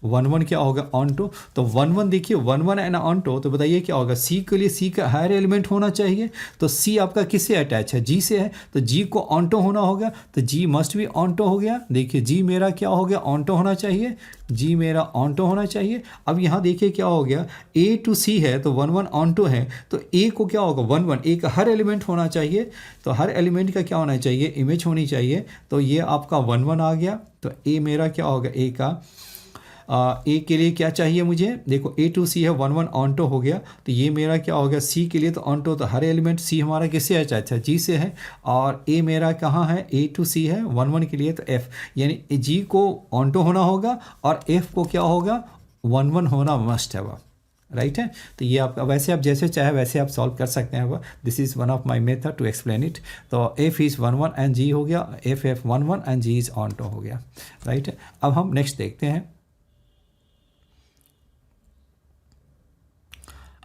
1 क्या होगा ऑन्टो, तो 1 देखिए 1 एंड ऑन्टो, तो बताइए क्या होगा सी के लिए सी का हायर एलिमेंट होना चाहिए, तो सी आपका किससे अटैच है जी से है, तो जी को ऑन्टो होना होगा, तो जी मस्ट भी ऑन्टो हो गया। देखिए जी मेरा क्या हो गया ऑन्टो होना चाहिए, जी मेरा ऑन्टो होना चाहिए। अब यहाँ देखिए क्या हो गया A to C है तो 1 ऑन्टो है, तो A को क्या होगा 1 A का हर एलिमेंट होना चाहिए, तो हर एलिमेंट का क्या होना चाहिए इमेज होनी चाहिए, तो ये आपका 1 आ गया। तो A मेरा क्या होगा A का ए के लिए क्या चाहिए मुझे, देखो A to C है 1 ऑन्टो हो गया, तो ये मेरा क्या हो गया C के लिए तो ऑन्टो, तो हर एलिमेंट C हमारा किससे है अच्छा जी से है, और A मेरा कहाँ है A to C है 1 के लिए तो F, यानी G को ऑन्टो होना होगा और F को क्या होगा 1 होना मस्ट है वह, राइट है। तो ये आपका वैसे आप जैसे चाहे वैसे आप सॉल्व कर सकते हैं वह, this is one of my method to explain it. तो F इज़ 1 एंड G हो गया, F 1 and G is onto हो गया, राइट है। अब हम नेक्स्ट देखते हैं।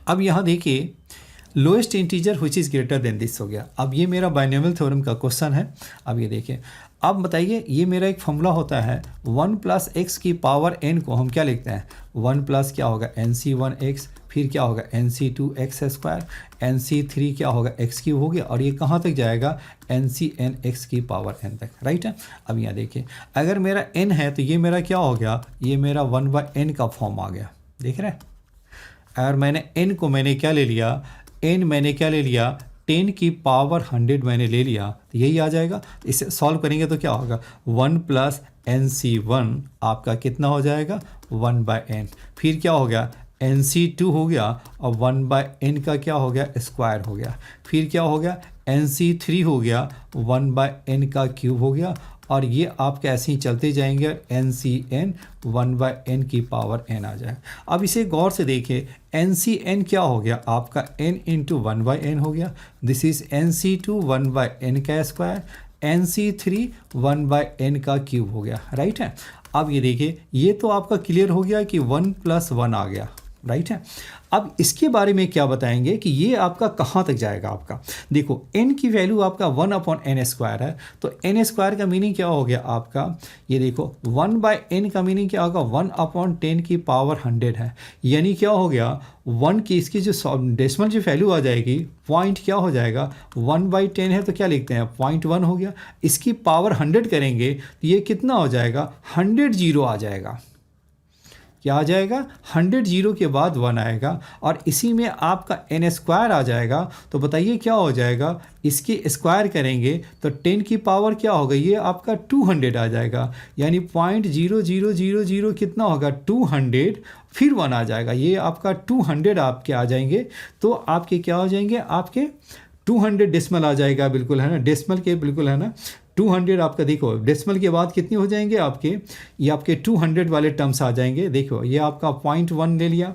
अब यहाँ देखिए lowest integer which is greater than this हो गया। अब ये मेरा बाइनोमियल थ्योरम का क्वेश्चन है। अब ये देखिए, अब बताइए ये मेरा एक फॉर्मूला होता है 1 + x की पावर n को हम क्या लिखते हैं 1 प्लस क्या होगा nc1x, फिर क्या होगा nc2x², nc3 क्या होगा x³ हो गया, और ये कहाँ तक जाएगा ncnx की पावर n तक, राइट है। अब यहाँ देखिए अगर मेरा n है तो ये मेरा क्या हो गया, ये मेरा 1/n का फॉर्म आ गया, देख रहे हैं। अगर मैंने n को मैंने क्या ले लिया, n मैंने क्या ले लिया 10 की पावर 100 मैंने ले लिया, तो यही आ जाएगा। इसे सॉल्व करेंगे तो क्या होगा 1 + nc1 आपका कितना हो जाएगा 1/n, फिर क्या हो गया nc2 हो गया और 1/n का क्या हो गया स्क्वायर हो गया, फिर क्या हो गया nc3 हो गया 1/n का क्यूब हो गया, और ये आपके ऐसे ही चलते जाएंगे NCN 1/n की पावर n आ जाए। अब इसे गौर से देखिए NCN क्या हो गया आपका n × 1/n हो गया, दिस इज़ NC2 1/n का स्क्वायर, NC3 1/n का क्यूब हो गया, राइट है। अब ये देखिए ये तो आपका क्लियर हो गया कि 1 + 1 आ गया, राइट है। अब इसके बारे में क्या बताएंगे कि ये आपका कहाँ तक जाएगा आपका। देखो n की वैल्यू आपका 1/n² है, तो n² का मीनिंग क्या हो गया आपका, ये देखो 1/n का मीनिंग क्या होगा, 1/10⁻100 है। यानी क्या हो गया, 1 की इसकी जो डेसिमल जो वैल्यू आ जाएगी, पॉइंट क्या हो जाएगा, 1/10 है तो क्या लिखते हैं 0.1 हो गया। इसकी पावर 100 करेंगे तो ये कितना हो जाएगा, 100 जीरो आ जाएगा। क्या आ जाएगा, 100 जीरो के बाद 1 आएगा, और इसी में आपका n² आ जाएगा। तो बताइए क्या हो जाएगा, इसकी स्क्वायर करेंगे तो 10 की पावर क्या होगा, ये आपका 200 आ जाएगा। यानी 0.0000 कितना होगा, 200, फिर 1 आ जाएगा। ये आपका 200 आपके आ जाएंगे। तो आपके क्या हो जाएंगे, आपके 200 डेसिमल आ जाएगा, बिल्कुल है ना, डेसिमल के बिल्कुल है ना। 200 आपका देखो डेसिमल के बाद कितने हो जाएंगे आपके, ये आपके 200 वाले टर्म्स आ जाएंगे। देखो ये आपका 0.1 ले लिया,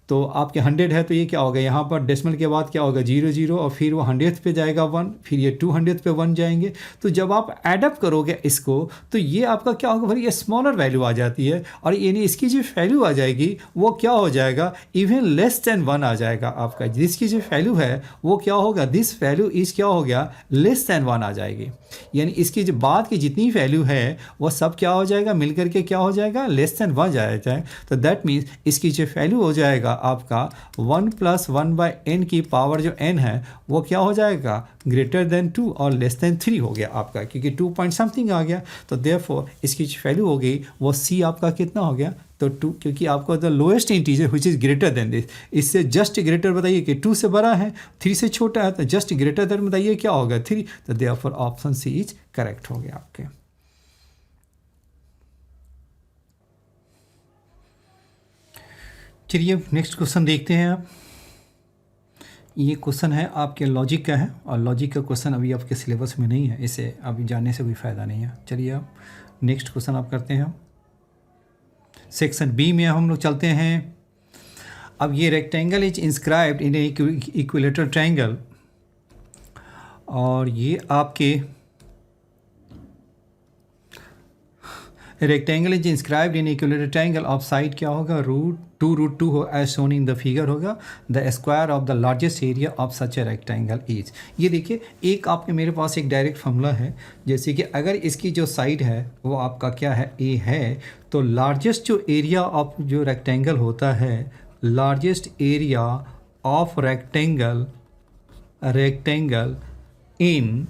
तो आपके 100 है तो ये क्या होगा, यहाँ पर डेसिमल के बाद क्या होगा 00, और फिर वो 100th पे जाएगा 1, फिर ये 200th पे 1 जाएंगे। तो जब आप एडअप करोगे इसको तो ये आपका क्या होगा, भाई ये स्मॉलर वैल्यू आ जाती है, और यानी इसकी जो वैल्यू आ जाएगी वो क्या हो जाएगा, इवन लेस देन 1 आ जाएगा आपका। जिसकी जो वैल्यू है वो क्या होगा, दिस वैल्यू इज क्या हो गया, लेस देन 1 आ जाएगी। यानी इसकी जो बाद की जितनी वैल्यू है वो सब क्या हो जाएगा, मिलकर के क्या हो जाएगा, लेस देन 1 जाए। तो दैट मीन्स इसकी जो वैल्यू हो जाएगा आपका 1 + 1/n की पावर जो n है वो क्या हो जाएगा, ग्रेटर देन 2 और लेस देन 3 हो गया आपका, क्योंकि 2 पॉइंट समथिंग आ गया। तो देयरफॉर इसकी जो वैल्यू हो गई वो c आपका कितना हो गया, तो 2, क्योंकि आपको the lowest integer which is greater then this, इससे जस्ट ग्रेटर बताइए कि 2 से बड़ा है, 3 से छोटा है, तो जस्ट ग्रेटर देन बताइए क्या होगा, 3। तो therefore option C is correct हो गया आपके। चलिए नेक्स्ट क्वेश्चन देखते हैं आप। ये क्वेश्चन है आपके लॉजिक का है, और लॉजिक का क्वेश्चन अभी आपके सिलेबस में नहीं है, इसे अभी जानने से कोई फ़ायदा नहीं है। चलिए आप नेक्स्ट क्वेश्चन आप करते हैं। सेक्शन बी में हम लोग चलते हैं। अब ये rectangle is inscribed in equilateral triangle, और ये आपके rectangle is inscribed in equilateral triangle of side क्या होगा, √2 हो as shown in the figure होगा। The square of the largest area of such a rectangle is. ये देखिए एक आपके मेरे पास एक डायरेक्ट फॉर्मूला है, जैसे कि अगर इसकी जो साइड है वो आपका क्या है, ए है, तो लार्जेस्ट जो एरिया ऑफ जो रेक्टेंगल होता है, largest area of rectangle in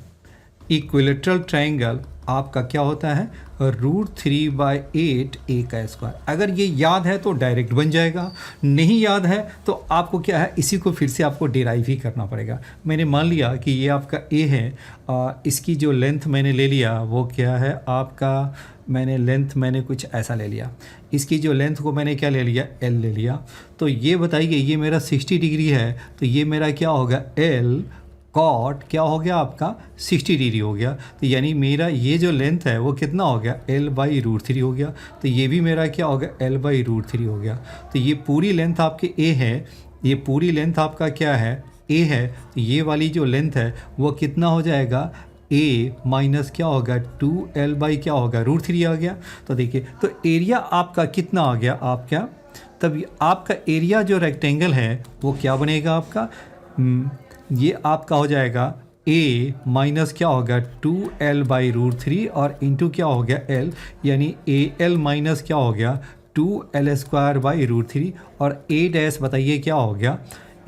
equilateral triangle आपका क्या होता है, √3/8 a का स्क्वायर। अगर ये याद है तो डायरेक्ट बन जाएगा, नहीं याद है तो आपको क्या है, इसी को फिर से आपको डिराइव ही करना पड़ेगा। मैंने मान लिया कि ये आपका a है, इसकी जो लेंथ मैंने ले लिया वो क्या है आपका, मैंने कुछ ऐसा ले लिया, इसकी जो लेंथ को मैंने क्या ले लिया, l ले लिया। तो ये बताइए ये मेरा 60 डिग्री है, तो ये मेरा क्या होगा, l कॉट क्या हो गया आपका 60 डिग्री हो गया। तो यानी मेरा ये जो लेंथ है वो कितना हो गया, l/√3 हो गया। तो ये भी मेरा क्या हो गया, l/√3 हो गया। तो ये पूरी लेंथ आपके a है, ये पूरी लेंथ आपका क्या है, a है। तो ये वाली जो लेंथ है वो कितना हो जाएगा, a माइनस क्या होगा 2l/ क्या होगा √3 आ गया। तो देखिए तो एरिया आपका कितना आ गया आपका, तब आपका एरिया जो रेक्टेंगल है वो क्या बनेगा आपका, ये आपका हो जाएगा a माइनस क्या होगा 2l/√3 और इंटू क्या हो गया l, यानी al माइनस क्या हो गया 2l²/√3 और a डैश बताइए क्या हो गया,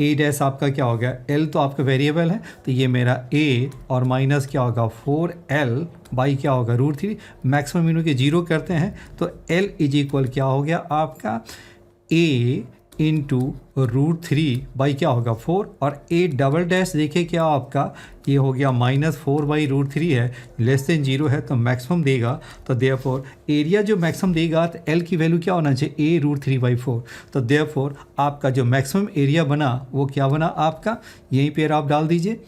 a डैश आपका क्या हो गया, l तो आपका वेरिएबल है, तो ये मेरा a और माइनस क्या होगा 4l/ क्या होगा √3। मैक्सिमम इनों के जीरो करते हैं तो l इज इक्वल क्या हो गया आपका a इंटू √3 क्या होगा 4, और a डबल डैश देखिए क्या आपका ये हो गया -4/√3 है, लेस देन 0 है तो मैक्सिमम देगा। तो देयरफॉर एरिया जो मैक्सिमम देगा तो l की वैल्यू क्या होना चाहिए, a √3/4। तो देयरफॉर आपका जो मैक्सिमम एरिया बना वो क्या बना आपका, यहीं पर आप डाल दीजिए।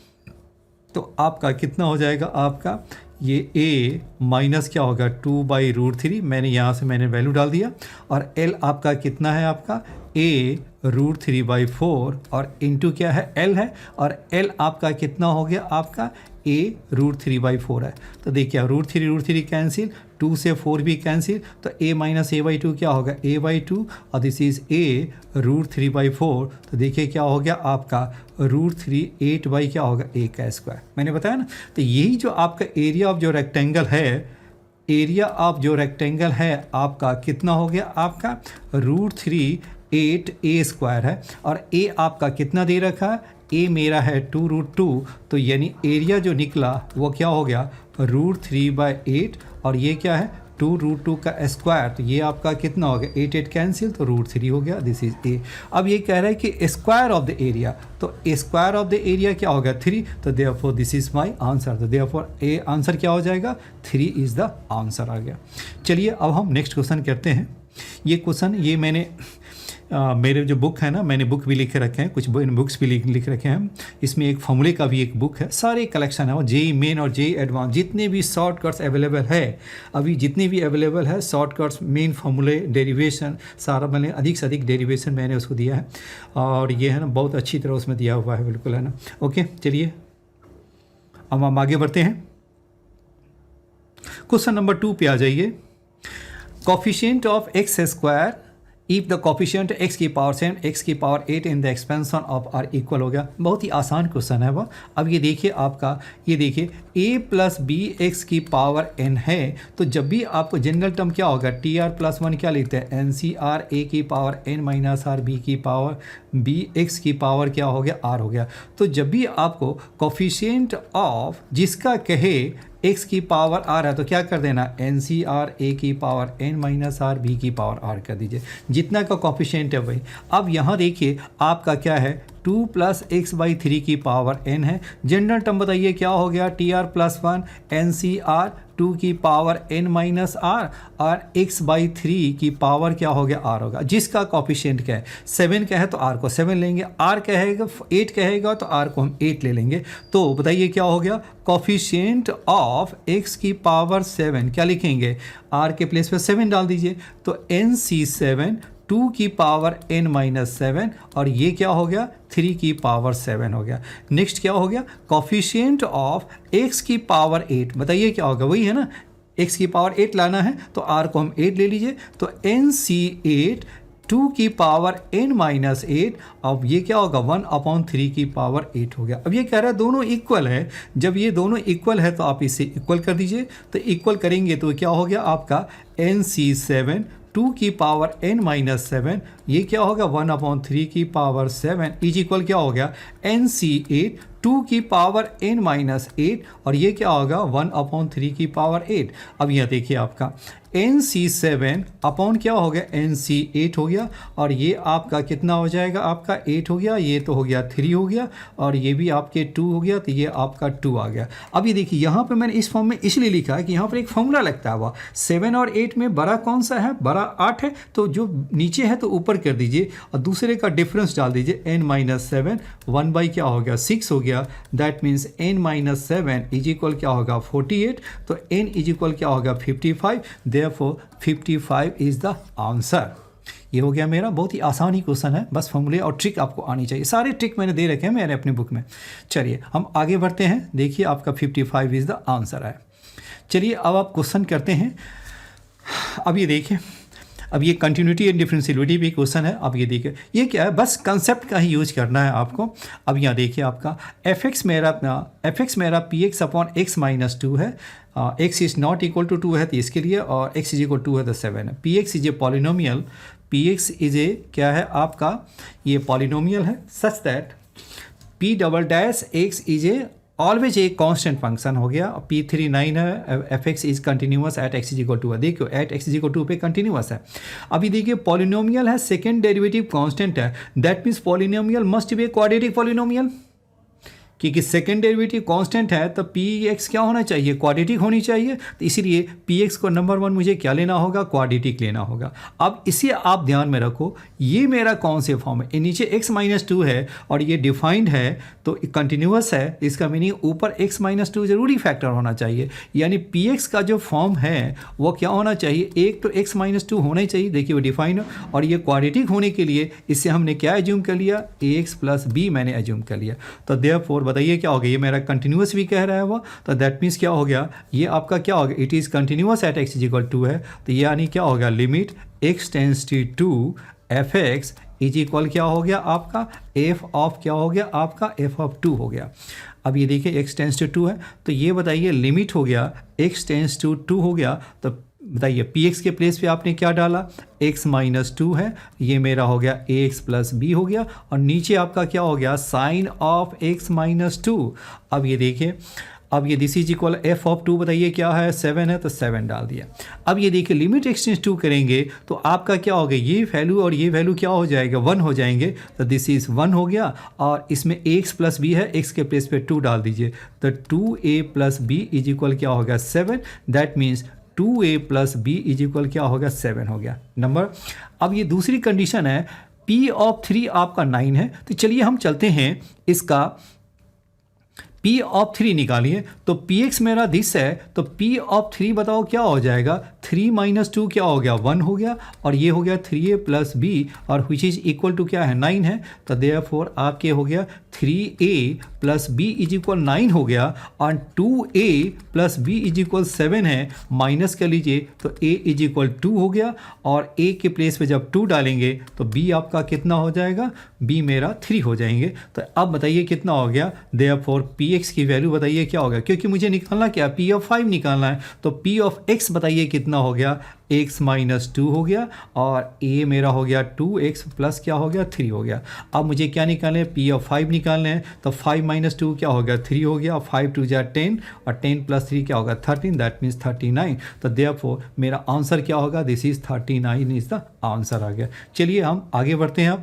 तो आपका कितना हो जाएगा आपका, ये a माइनस क्या होगा 2/√3, मैंने यहाँ से मैंने वैल्यू डाल दिया, और l आपका कितना है आपका a √3/4 और इंटू क्या है l है, और l आपका कितना हो गया, आपका a √3/4 है। तो देखिए √3 कैंसिल, 2 से 4 भी कैंसिल, तो a माइनस a/2 क्या होगा, a/2, और दिस इज a √3/4। तो देखिए क्या हो गया आपका √3 8 बाई क्या होगा, a का स्क्वायर। मैंने बताया ना, तो यही जो आपका एरिया ऑफ जो रेक्टेंगल है, एरिया ऑफ जो रेक्टेंगल है आपका कितना हो गया, आपका √3 8a² है, और a आपका कितना दे रखा है, a मेरा है 2√2, तो यानी एरिया जो निकला वो क्या हो गया √3/8, और ये क्या है 2√2 का स्क्वायर, तो ये आपका कितना हो गया, 8 8 कैंसिल, तो √3 हो गया, दिस इज a। अब ये कह रहा है कि स्क्वायर ऑफ द एरिया, तो स्क्वायर ऑफ द एरिया क्या होगा 3, तो therefore this is my answer, तो देयरफॉर ए आंसर क्या हो जाएगा, 3 इज द आंसर आ गया। चलिए अब हम नेक्स्ट क्वेश्चन करते हैं। ये क्वेश्चन ये मैंने मेरे जो बुक है ना, मैंने बुक भी लिखे रखे हैं, कुछ बुक्स भी लिख रखे हैं। इसमें एक फॉर्मूले का भी एक बुक है, सारे कलेक्शन है वो, जेई मेन और जेई एडवांस जितने भी शॉर्टकट्स अवेलेबल है, अभी जितने भी अवेलेबल है शॉर्टकट्स, मेन फॉर्मूले, डेरिवेशन, सारा मैंने अधिक से अधिक डेरिवेशन मैंने उसको दिया है, और ये है ना बहुत अच्छी तरह उसमें दिया हुआ है, बिल्कुल है ना। ओके चलिए अब हम आगे बढ़ते हैं। क्वेश्चन नंबर 2 पे आ जाइए। Coefficient of x² if the coefficient x की पावर 7 x की power 8 in the expansion of are equal हो गया। बहुत ही आसान क्वेश्चन है वो। अब ये देखिए आपका, ये देखिए a प्लस बी एक्स की पावर n है, तो जब भी आपको जनरल टर्म क्या होगा, tr+1 क्या लिखते हैं, NCR a की power n minus r b की पावर बी एक्स की पावर क्या हो गया, r हो गया। तो जब भी आपको कोफिशिएंट ऑफ जिसका कहे x की पावर r है, तो क्या कर देना, NCR a की power n minus r b की पावर r कर दीजिए, जितना का कोफिशिएंट है वही। अब यहाँ देखिए आपका क्या है, 2 + x/3 की पावर n है। जनरल टर्म बताइए क्या हो गया, tr+1 NCR 2 की पावर n माइनस आर, और x/3 की पावर क्या हो गया, r होगा। जिसका कोफिशिएंट क्या है, 7 का है तो r को 7 लेंगे, r कहेगा 8 कहेगा तो r को हम 8 ले लेंगे। तो बताइए क्या हो गया, कोफिशिएंट ऑफ x की पावर 7 क्या लिखेंगे, r के प्लेस पे 7 डाल दीजिए, तो NC7 2 की पावर n माइनस 7, और ये क्या हो गया 3 की पावर 7 हो गया। नेक्स्ट क्या हो गया, कोफिशिएंट ऑफ x की पावर 8, बताइए क्या होगा, वही है ना, x की पावर 8 लाना है तो r को हम 8 ले लीजिए, तो NC8 2 की पावर n माइनस 8, अब ये क्या होगा 1/3 की पावर 8 हो गया। अब ये कह रहा है दोनों इक्वल है, जब ये दोनों इक्वल है तो आप इसे इक्वल कर दीजिए, तो इक्वल करेंगे तो क्या हो गया आपका NC7 2 की पावर n माइनस 7, ये क्या होगा 1/3 की पावर 7 इज इक्वल क्या हो गया NC8 2 की पावर n माइनस 8, और ये क्या होगा 1/3 की पावर 8। अब यह देखिए आपका NC7 अपॉन क्या हो गया NC8 हो गया, और ये आपका कितना हो जाएगा, आपका 8 हो गया, ये तो हो गया 3 हो गया, और ये भी आपके 2 हो गया, तो ये आपका 2 आ गया। अब ये देखिए यहाँ पे मैंने इस फॉर्म में इसलिए लिखा है कि यहाँ पर एक फॉर्मूला लगता है, वह 7 और 8 में बड़ा कौन सा है, बड़ा 8 है, तो जो नीचे है तो ऊपर कर दीजिए, और दूसरे का डिफरेंस डाल दीजिए, n माइनस 7 1 क्या हो गया 6 हो गया, that means n minus 7 is equal क्या होगा 48, तो n इज इक्वल क्या होगा 55, देयरफॉर 55 इज द आंसर। ये हो गया मेरा, बहुत ही आसान ही क्वेश्चन है, बस फॉर्मूले और ट्रिक आपको आनी चाहिए, सारे ट्रिक मैंने दे रखे हैं मैंने अपनी बुक में। चलिए हम आगे बढ़ते हैं, देखिए आपका 55 इज द आंसर है। चलिए अब आप क्वेश्चन करते हैं। अब ये देखिए, अब ये कंटिन्यूटी एंड डिफरेंशियबिलिटी भी क्वेश्चन है। अब ये देखिए ये क्या है, बस कंसेप्ट का ही यूज करना है आपको। अब यहाँ देखिए आपका fx मेरा px/x माइनस 2 है, x is not equal to 2 है तो इसके लिए, और x इज इक्वल 2 है तो 7 है। px is a polynomial, px is a क्या है आपका, ये पॉलिनोमियल है such that p" is a always एक कांस्टेंट फंक्शन हो गया। P39 है, fx is continuous at x is equal to, देखियो at x is equal to पे कंटिन्यूअस है। अभी देखिए पॉलिनोमियल है, सेकेंड डेरिवेटिव कांस्टेंट है, that means polynomial must be quadratic polynomial. क्योंकि सेकेंड डेरिवेटिव कांस्टेंट है तो पी एक्स क्या होना चाहिए, क्वाड्रेटिक होनी चाहिए। तो इसीलिए पी एक्स को नंबर वन मुझे क्या लेना होगा, क्वाड्रेटिक लेना होगा। अब इसे आप ध्यान में रखो, ये मेरा कौन से फॉर्म है, नीचे x माइनस टू है और ये डिफाइंड है तो कंटिन्यूस है, इसका मीनिंग ऊपर x माइनस टू जरूरी फैक्टर होना चाहिए। यानी पी एक्स का जो फॉर्म है वो क्या होना चाहिए, एक तो x माइनस टू होना ही चाहिए, देखिए वो डिफाइंड है, और ये क्वाड्रेटिक होने के लिए इससे हमने क्या एज्यूम कर लिया, ax प्लस बी मैंने एज्यूम कर लिया। तो देयरफॉर बताइए क्या हो गया, ये मेरा कंटिन्यूस भी कह रहा है वो, तो दैट मीन्स क्या हो गया, ये आपका क्या हो गया, it is continuous at x is equal to है। तो ये यानी क्या हो गया, limit x tends to f x is equal क्या हो गया आपका, एफ ऑफ क्या हो गया आपका, एफ ऑफ टू हो गया। अब ये देखिए x टेंस टू है, तो ये बताइए लिमिट हो गया x टेंस टू हो गया, तो बताइए पी एक्स के प्लेस पे आपने क्या डाला, x माइनस टू है, ये मेरा हो गया ax प्लस बी हो गया, और नीचे आपका क्या हो गया, sine of x minus two. अब ये देखिए, अब ये this is equal f of two बताइए क्या है, 7 है, तो 7 डाल दिया। अब ये देखिए लिमिट x टेंस टू करेंगे तो आपका क्या हो गया, ये वैल्यू और ये वैल्यू क्या हो जाएगा, 1 हो जाएंगे, तो दिस इज 1 हो गया, और इसमें ax प्लस बी है, x के प्लेस पे 2 डाल दीजिए, तो 2a plus b is equal क्या होगा 7, that means 2a plus b is equal क्या होगा 7 हो गया नंबर। अब ये दूसरी कंडीशन है, p ऑफ 3 आपका 9 है, तो चलिए हम चलते हैं इसका P ऑफ 3 निकालिए, तो Px मेरा दिस है, तो P ऑफ 3 बताओ क्या हो जाएगा, 3 माइनस टू क्या हो गया, 1 हो गया, और ये हो गया 3a प्लस बी, और विच इज इक्वल टू क्या है 9 है, तो देयरफॉर आपके हो गया 3a plus b is equal 9 हो गया, और 2a plus b is equal 7 है, माइनस कर लीजिए तो a इज इक्वल 2 हो गया, और a के प्लेस पे जब 2 डालेंगे तो b आपका कितना हो जाएगा, b मेरा 3 हो जाएंगे। तो अब बताइए कितना हो गया, देयरफॉर px की वैल्यू बताइए क्या होगा, क्योंकि मुझे निकालना क्या, p ऑफ 5 निकालना है, तो p ऑफ x बताइए कितना हो गया, x माइनस टू हो गया, और a मेरा हो गया 2x प्लस क्या हो गया 3 हो गया। अब मुझे क्या निकालना है, p ऑफ 5 निकालना है, तो 5 माइनस टू क्या हो गया 3 हो गया, और 5 टू जा 10, और 10 प्लस 3 क्या होगा 13, दैट मीन्स 39। तो देयरफॉर मेरा आंसर क्या होगा, this is 39 is the answer आ गया। चलिए हम आगे बढ़ते हैं।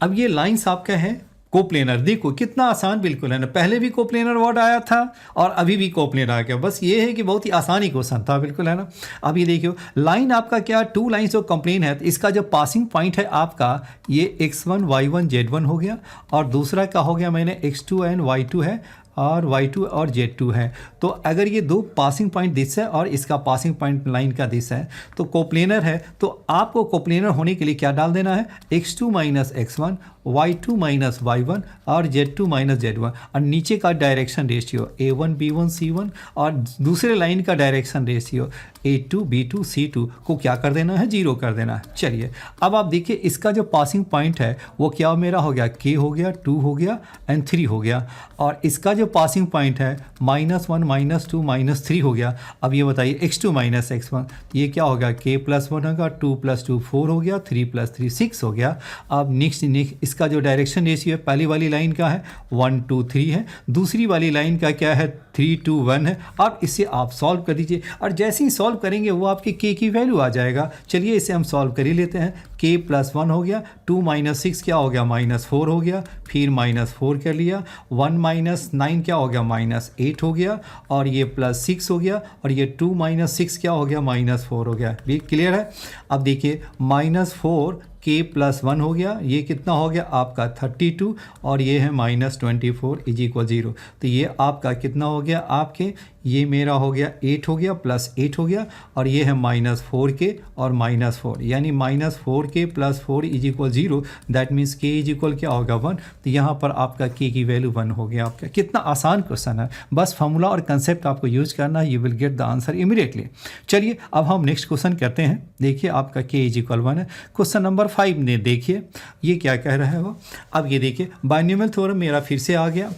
अब ये लाइंस आपका है कोप्लेनर, देखो कितना आसान बिल्कुल है ना, पहले भी कोप्लेनर वर्ड आया था और अभी भी कोप्लेनर आ गया, बस ये है कि बहुत ही आसानी क्वेश्चन था बिल्कुल है ना। अब ये देखियो लाइन आपका क्या, 2 लाइंस ऑफ कंप्लेन है, तो इसका जो पासिंग पॉइंट है आपका ये x1 y1 z1 हो गया, और दूसरा क्या हो गया मैंने x2 एंड y2 है, और y2 और z2 है। तो अगर ये दो पासिंग पॉइंट दिस है और इसका पासिंग पॉइंट लाइन का दिस है तो कोप्लेनर है, तो आपको कोप्लेनर होने के लिए क्या डाल देना है, x2 minus x1, y2 minus y1 और z2 माइनस z1, और नीचे का direction ratio a1 b1 c1, और दूसरे लाइन का direction ratio a2 b2 c2 को क्या कर देना है, 0 कर देना है। चलिए अब आप देखिए इसका जो पासिंग पॉइंट है वो क्या मेरा हो गया, k हो गया, 2 हो गया एंड 3 हो गया, और इसका जो पासिंग पॉइंट है -1 -2 -3 हो गया। अब ये बताइए x2 माइनस x1, ये क्या होगा, k प्लस 1 होगा, 2 प्लस 2 4 हो गया, 3 प्लस 3 6 हो गया। अब नेक्स्ट इसका जो डायरेक्शन रेशियो है पहली वाली लाइन का है 1 2 3 है, दूसरी वाली लाइन का क्या है 3 2 1 है। अब इसे आप सॉल्व कर दीजिए, और जैसे ही सॉल्व करेंगे वो आपके k की वैल्यू आ जाएगा। चलिए इसे हम सॉल्व कर ही लेते हैं, k प्लस 1 हो गया, 2 माइनस 6 क्या हो गया -4 हो गया, फिर -4 कर लिया, 1 माइनस 9 क्या हो गया -8 हो गया, और ये प्लस 6 हो गया, और ये 2 माइनस 6 क्या हो गया -4 हो गया। भी क्लियर है। अब देखिए -4 k प्लस 1 हो गया, ये कितना हो गया आपका 32, और ये है -24 इज इक्वल 0। तो ये आपका कितना हो गया, आपके ये मेरा हो गया 8 हो गया प्लस 8 हो गया, और ये है -4k और -4, यानी -4k plus 4 is equal 0, that means k is equal क्या होगा 1। तो यहाँ पर आपका k की वैल्यू 1 हो गया आपका। कितना आसान क्वेश्चन है, बस फॉर्मूला और कंसेप्ट आपको यूज करना है, you will get the answer immediately. चलिए अब हम नेक्स्ट क्वेश्चन करते हैं। देखिए आपका k इज इक्वल 1 है। क्वेश्चन नंबर 5 ने देखिए ये क्या कह रहा है वो। अब ये देखिए बाइनोमियल थ्योरम मेरा फिर से आ गया,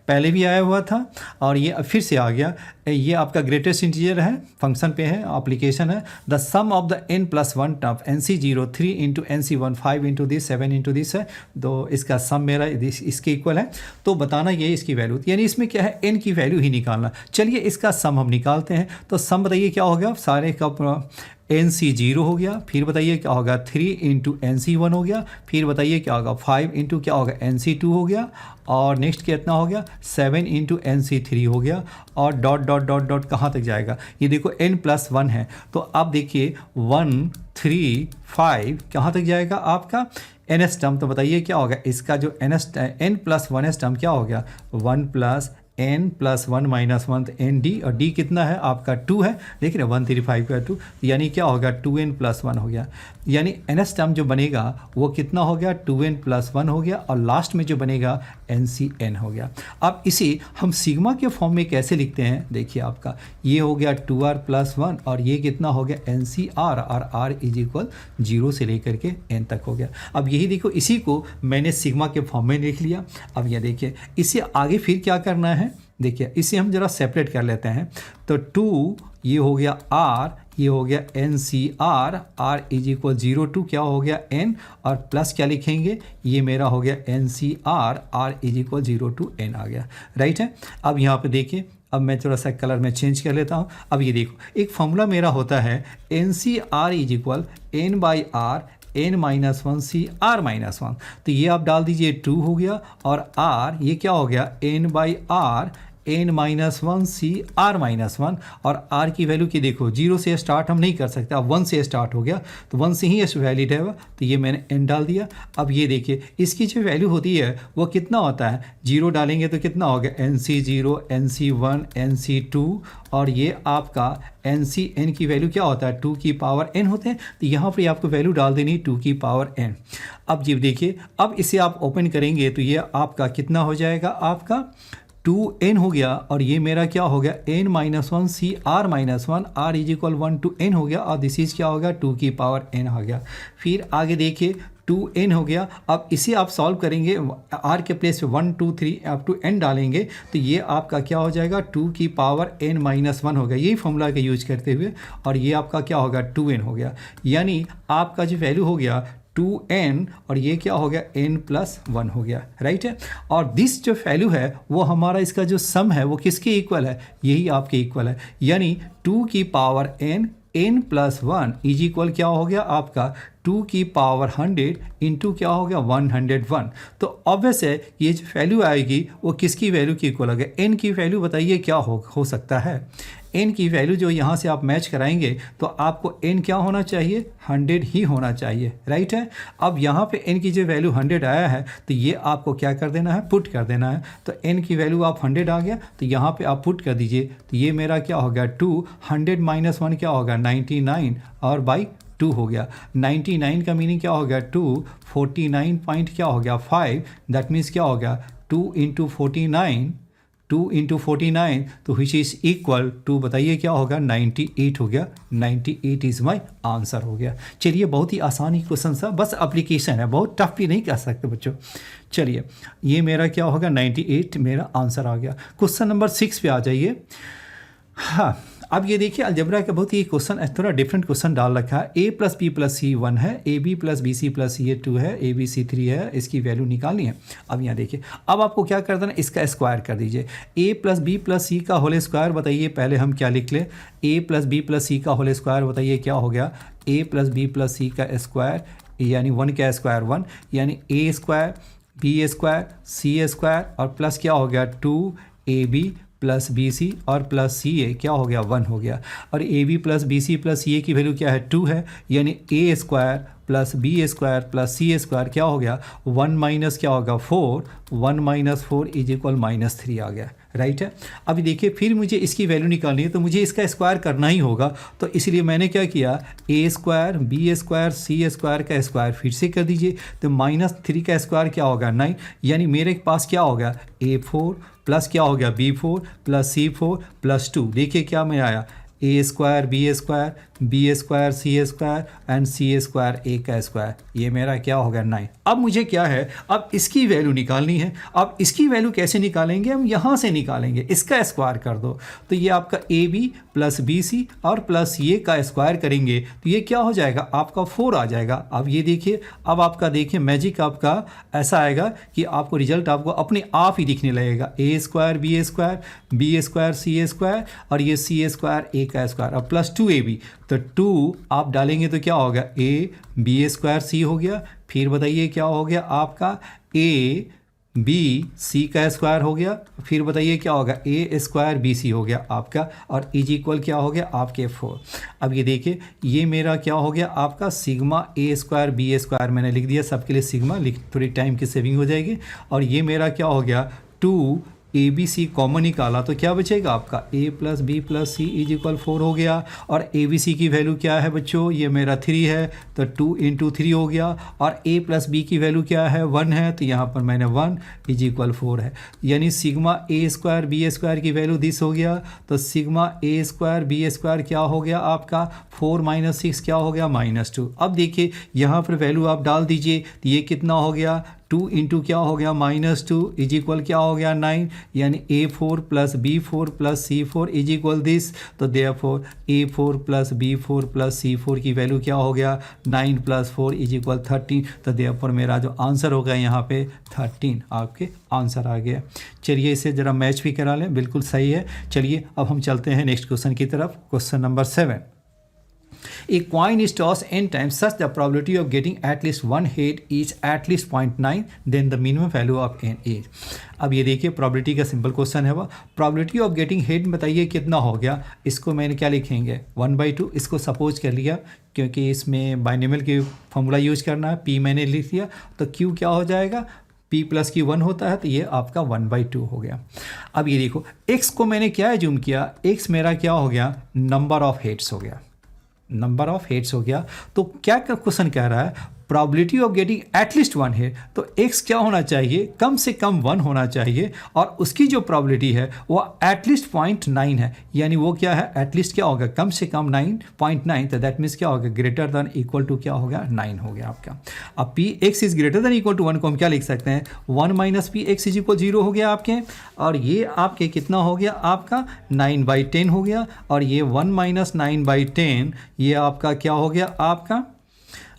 पहले भी आया हुआ था और ये अब फिर से आ गया। ये आपका ग्रेटेस्ट इंटीजर है, फंक्शन पे है, एप्लीकेशन है। The sum of the n plus 1 term NC0 3 into NC1 5 into this 7 into this है, तो इसका सम मेरा इसके इक्वल है। तो बताना ये इसकी वैल्यू, यानी इसमें क्या है n की वैल्यू ही निकालना। चलिए इसका सम हम निकालते हैं। तो सम बताइए क्या होगा, सारे का एन सी 0 हो गया, फिर बताइए क्या होगा 3 इंटू एन सी 1 हो गया, फिर बताइए क्या होगा 5 इंटू क्या होगा एन सी 2 हो गया, और नेक्स्ट कितना हो गया 7 इंटू एन सी 3 हो गया, और डॉट डॉट डॉट डॉट कहाँ तक जाएगा, ये देखो n+1 है, तो आप देखिए 1 3 5 कहाँ तक जाएगा आपका एन एस टर्म, तो बताइए क्या होगा इसका जो n+1 टर्म क्या हो गया 1 + n+1 - 1 एन डी, और डी कितना है आपका 2 है, देख रहे 1 3 5 का 2, यानी क्या होगा 2n+1 हो गया, यानी एन एस टर्म जो बनेगा वो कितना हो गया 2n+1 हो गया, और लास्ट में जो बनेगा NCN हो गया। अब इसे हम सिग्मा के फॉर्म में कैसे लिखते हैं, देखिए आपका ये हो गया 2r+1 और ये कितना हो गया NCR, और r = 0 से लेकर के n तक हो गया। अब यही देखो इसी को मैंने सिग्मा के फॉर्म में लिख लिया। अब ये देखिए इससे आगे फिर क्या करना है, देखिए इसे हम जरा सेपरेट कर लेते हैं, तो 2 ये हो गया r, ये हो गया NCR, r = 0 to क्या हो गया n, और प्लस क्या लिखेंगे, ये मेरा हो गया NCR, r = 0 to n आ गया, राइट है। अब यहाँ पे देखिए, अब मैं थोड़ा सा कलर में चेंज कर लेता हूँ। अब ये देखो एक फॉर्मूला मेरा होता है NCR = n/r n-1 C r-1, तो ये आप डाल दीजिए 2 हो गया, और r ये क्या हो गया n/r n-1 C r-1, और r की वैल्यू की देखो 0 से स्टार्ट हम नहीं कर सकते, अब 1 से स्टार्ट हो गया, तो 1 से ही वैलिड है, तो ये मैंने n डाल दिया। अब ये देखिए इसकी जो वैल्यू होती है वो कितना होता है, 0 डालेंगे तो कितना हो गया NC0 NC1 NC2, और ये आपका NCN की वैल्यू क्या होता है 2 की पावर n होते हैं, तो यहाँ पर आपको वैल्यू डाल देनी 2 की पावर n। अब ये देखिए, अब इसे आप ओपन करेंगे तो ये आपका कितना हो जाएगा, आपका 2n हो गया, और ये मेरा क्या हो गया n-1 C r-1, r = 1 to n हो गया, और दिस इज क्या होगा 2 की पावर n आ गया। फिर आगे देखिए 2n हो गया। अब इसे आप सॉल्व करेंगे, r के प्लेस पे 1 2 3 अप टू n डालेंगे, तो ये आपका क्या हो जाएगा 2 की पावर n-1 हो गया, यही फॉर्मूला का यूज करते हुए, और ये आपका क्या होगा 2n हो गया, यानी आपका जो वैल्यू हो गया 2n, और ये क्या हो गया n+1 हो गया, राइट है। और दिस जो वैल्यू है वो हमारा इसका जो सम है वो किसके इक्वल है, यही आपके इक्वल है, यानी 2 की पावर n+1 = क्या हो गया आपका 2 की पावर 100 इंटू क्या हो गया 101। तो ऑब्वियस है ये जो वैल्यू आएगी वो किसकी वैल्यू की इक्वल होगा, n की वैल्यू बताइए क्या हो सकता है, n की वैल्यू जो यहाँ से आप मैच कराएंगे तो आपको n क्या होना चाहिए 100 ही होना चाहिए, राइट है। अब यहाँ पे n की जो वैल्यू 100 आया है तो ये आपको क्या कर देना है, पुट कर देना है, तो n की वैल्यू आप 100 आ गया तो यहाँ पे आप पुट कर दीजिए, तो ये मेरा क्या हो गया 2 100 - 1 क्या होगा 99, और बाई 2 हो गया, 99 का मीनिंग क्या हो गया 2 49 पॉइंट क्या हो गया 5, दैट मीन्स क्या हो गया 2 × 49 2 × 49, तो विच इज़ इक्वल टू बताइए क्या होगा 98 हो गया, 98 इज़ माई आंसर हो गया। चलिए बहुत ही आसान ही क्वेश्चन था, बस एप्लीकेशन है, बहुत टफ भी नहीं कह सकते बच्चों। चलिए ये मेरा क्या होगा 98 मेरा आंसर आ गया। क्वेश्चन नंबर 6 पे आ जाइए। हाँ, अब ये देखिए अलजेब्रा का बहुत ही क्वेश्चन थोड़ा डिफरेंट क्वेश्चन डाल रखा है। a + b + c 1 है, ab + bc + c 2 है, abc 3 है, इसकी वैल्यू निकालनी है। अब यहाँ देखिए, अब आपको क्या कर देना, इसका स्क्वायर कर दीजिए। a + b + c का होल स्क्वायर बताइए, पहले हम क्या लिख लें, a + b + c का होल स्क्वायर बताइए क्या हो गया, a + b + c का स्क्वायर यानी 1 का स्क्वायर 1, यानी a² b² c² और प्लस क्या हो गया 2ab + bc और प्लस ca क्या हो गया 1 हो गया, और ab + bc + ca की वैल्यू क्या है 2 है, यानी a² + b² + c² क्या हो गया 1 माइनस क्या होगा 4, 1 - 4 = -3 आ गया, राइट है। अभी देखिए फिर मुझे इसकी वैल्यू निकालनी है तो मुझे इसका स्क्वायर करना ही होगा, तो इसलिए मैंने क्या किया a² b² c² का स्क्वायर फिर से कर दीजिए, तो -3 का स्क्वायर क्या होगा 9, यानी मेरे पास क्या होगा a4 प्लस क्या हो गया b4 + c4 + 2, देखिए क्या में आया a² b² c² and c² a का स्क्वायर, ये मेरा क्या होगा 9। अब मुझे क्या है, अब इसकी वैल्यू निकालनी है। अब इसकी वैल्यू कैसे निकालेंगे, हम यहाँ से निकालेंगे, इसका स्क्वायर कर दो, तो ये आपका ab + bc और प्लस ये का स्क्वायर करेंगे तो ये क्या हो जाएगा आपका 4 आ जाएगा। अब ये देखिए, अब आपका देखिए मैजिक आपका ऐसा आएगा कि आपको रिजल्ट आपको अपने आप ही दिखने लगेगा, a² b² b² c² और ये c² a का स्क्वायर और प्लस 2ab, तो 2 आप डालेंगे तो क्या होगा ए बी स्क्वायर सी हो गया, फिर बताइए क्या हो गया आपका ए बी सी का स्क्वायर हो गया, फिर बताइए क्या होगा ए स्क्वायर बी सी हो गया आपका, और इज इक्वल क्या हो गया आपके 4। अब ये देखिए ये मेरा क्या हो गया आपका सिग्मा ए स्क्वायर बी स्क्वायर मैंने लिख दिया, सबके लिए सिग्मा लिख, थोड़ी टाइम की सेविंग हो जाएगी। और ये मेरा क्या हो गया 2 ए बी सी कॉमन निकाला तो क्या बचेगा आपका a plus b plus c is equal 4 हो गया। और ए बी सी की वैल्यू क्या है बच्चों, ये मेरा 3 है तो 2 इंटू 3 हो गया, और ए प्लस बी की वैल्यू क्या है 1 है, तो यहाँ पर मैंने 1 इज इक्वल 4 है, यानी सिग्मा ए स्क्वायर बी स्क्वायर की वैल्यू दिस हो गया। तो सिग्मा ए स्क्वायर बी स्क्वायर क्या हो गया आपका 4 माइनस 6 क्या हो गया -2। अब देखिए यहाँ पर वैल्यू आप डाल दीजिए तो ये कितना हो गया 2 इंटू क्या हो गया -2 इज इक्वल क्या हो गया 9, यानी A4 plus B4 plus C4 is equal this. तो therefore A4 plus B4 plus C4 की वैल्यू क्या हो गया 9 प्लस 4 इज इक्वल 13। तो देयरफॉर मेरा जो आंसर हो गया यहाँ पे 13 आपके आंसर आ गया। चलिए इसे ज़रा मैच भी करा लें, बिल्कुल सही है। चलिए अब हम चलते हैं नेक्स्ट क्वेश्चन की तरफ। Question number 7, A coin is tossed n times such the probability of getting at least one head is at least 0.9, then the minimum value of n is। अब ये देखिए प्रॉबिलिटी का सिंपल क्वेश्चन है, वह प्रॉबिलिटी ऑफ गेटिंग हेड बताइए कितना हो गया। इसको मैंने क्या लिखेंगे 1/2, इसको सपोज कर लिया क्योंकि इसमें बाइनोमियल की फॉर्मूला यूज करना है, p मैंने लिख दिया तो q क्या हो जाएगा p प्लस q 1 होता है, तो ये आपका 1/2 हो गया। अब ये देखो x को मैंने क्या एज्यूम किया, x मेरा क्या हो गया नंबर ऑफ हेड्स हो गया, नंबर ऑफ हेड्स हो गया। तो क्या क्वेश्चन कह रहा है probability of getting at least 1 head, तो x क्या होना चाहिए कम से कम 1 होना चाहिए, और उसकी जो प्रॉबिलिटी है वो एटलीस्ट 0.9 है, यानी वो क्या है एटलीस्ट क्या होगा कम से कम 9.9, तो दैट मीन्स क्या होगा ग्रेटर देन इक्वल टू क्या हो गया 9 हो गया आपका। अब p x is greater than equal to 1 को हम क्या लिख सकते हैं 1 minus p x is equal 0 हो गया आपके, और ये आपके कितना हो गया आपका 9/10 हो गया, और ये 1 माइनस 9/10 ये आपका क्या हो गया आपका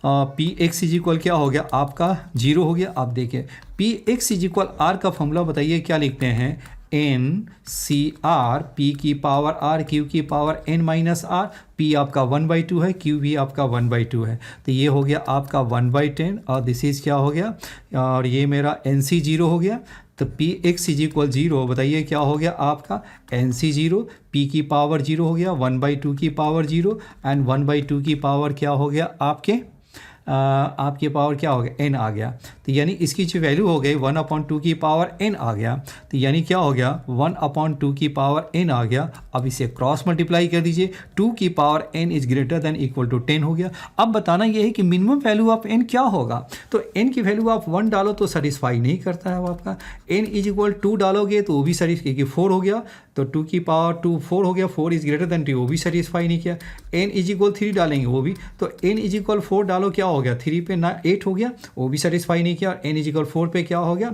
पी एक्स इज इक्वल क्या हो गया आपका 0 हो गया। आप देखिए p x is equal r का फॉर्मूला बताइए क्या लिखते हैं एन सी आर पी की पावर आर क्यू की power n minus r, p आपका 1/2 है, क्यू भी आपका 1/2 है, तो ये हो गया आपका 1/10 और दिस इज क्या हो गया, और ये मेरा एन सी 0 हो गया। तो पी एक्स इज इक्वल 0 बताइए क्या हो गया आपका एन सी 0, पी की पावर 0 हो गया 1/2 की पावर 0, एंड 1/2 की पावर क्या हो गया आपके पावर क्या हो गया n आ गया, तो यानी इसकी जो वैल्यू हो गई 1/2 की पावर n आ गया, तो यानी क्या हो गया 1/2 की पावर n आ गया। अब इसे क्रॉस मल्टीप्लाई कर दीजिए 2 की power n is greater than equal to 10 हो गया। अब बताना यह है कि मिनिमम वैल्यू ऑफ n क्या होगा, तो n की वैल्यू आप 1 डालो तो सेटिस्फाई नहीं करता है वो आपका, n इज इक्वल 2 डालोगे तो वो भी सेटिस्फाई 4 हो गया, तो 2 की पावर 2 4 हो गया, 4 इज ग्रेटर देन 2 वो भी सेटिस्फाई नहीं किया, n इज इक्वल 3 डालेंगे वो भी, तो n इज इक्वल 4 डालो क्या हो गया 3 पे 8 हो गया, वो भी सेटिस्फाई नहीं किया, n इज इक्वल 4 पे क्या हो गया,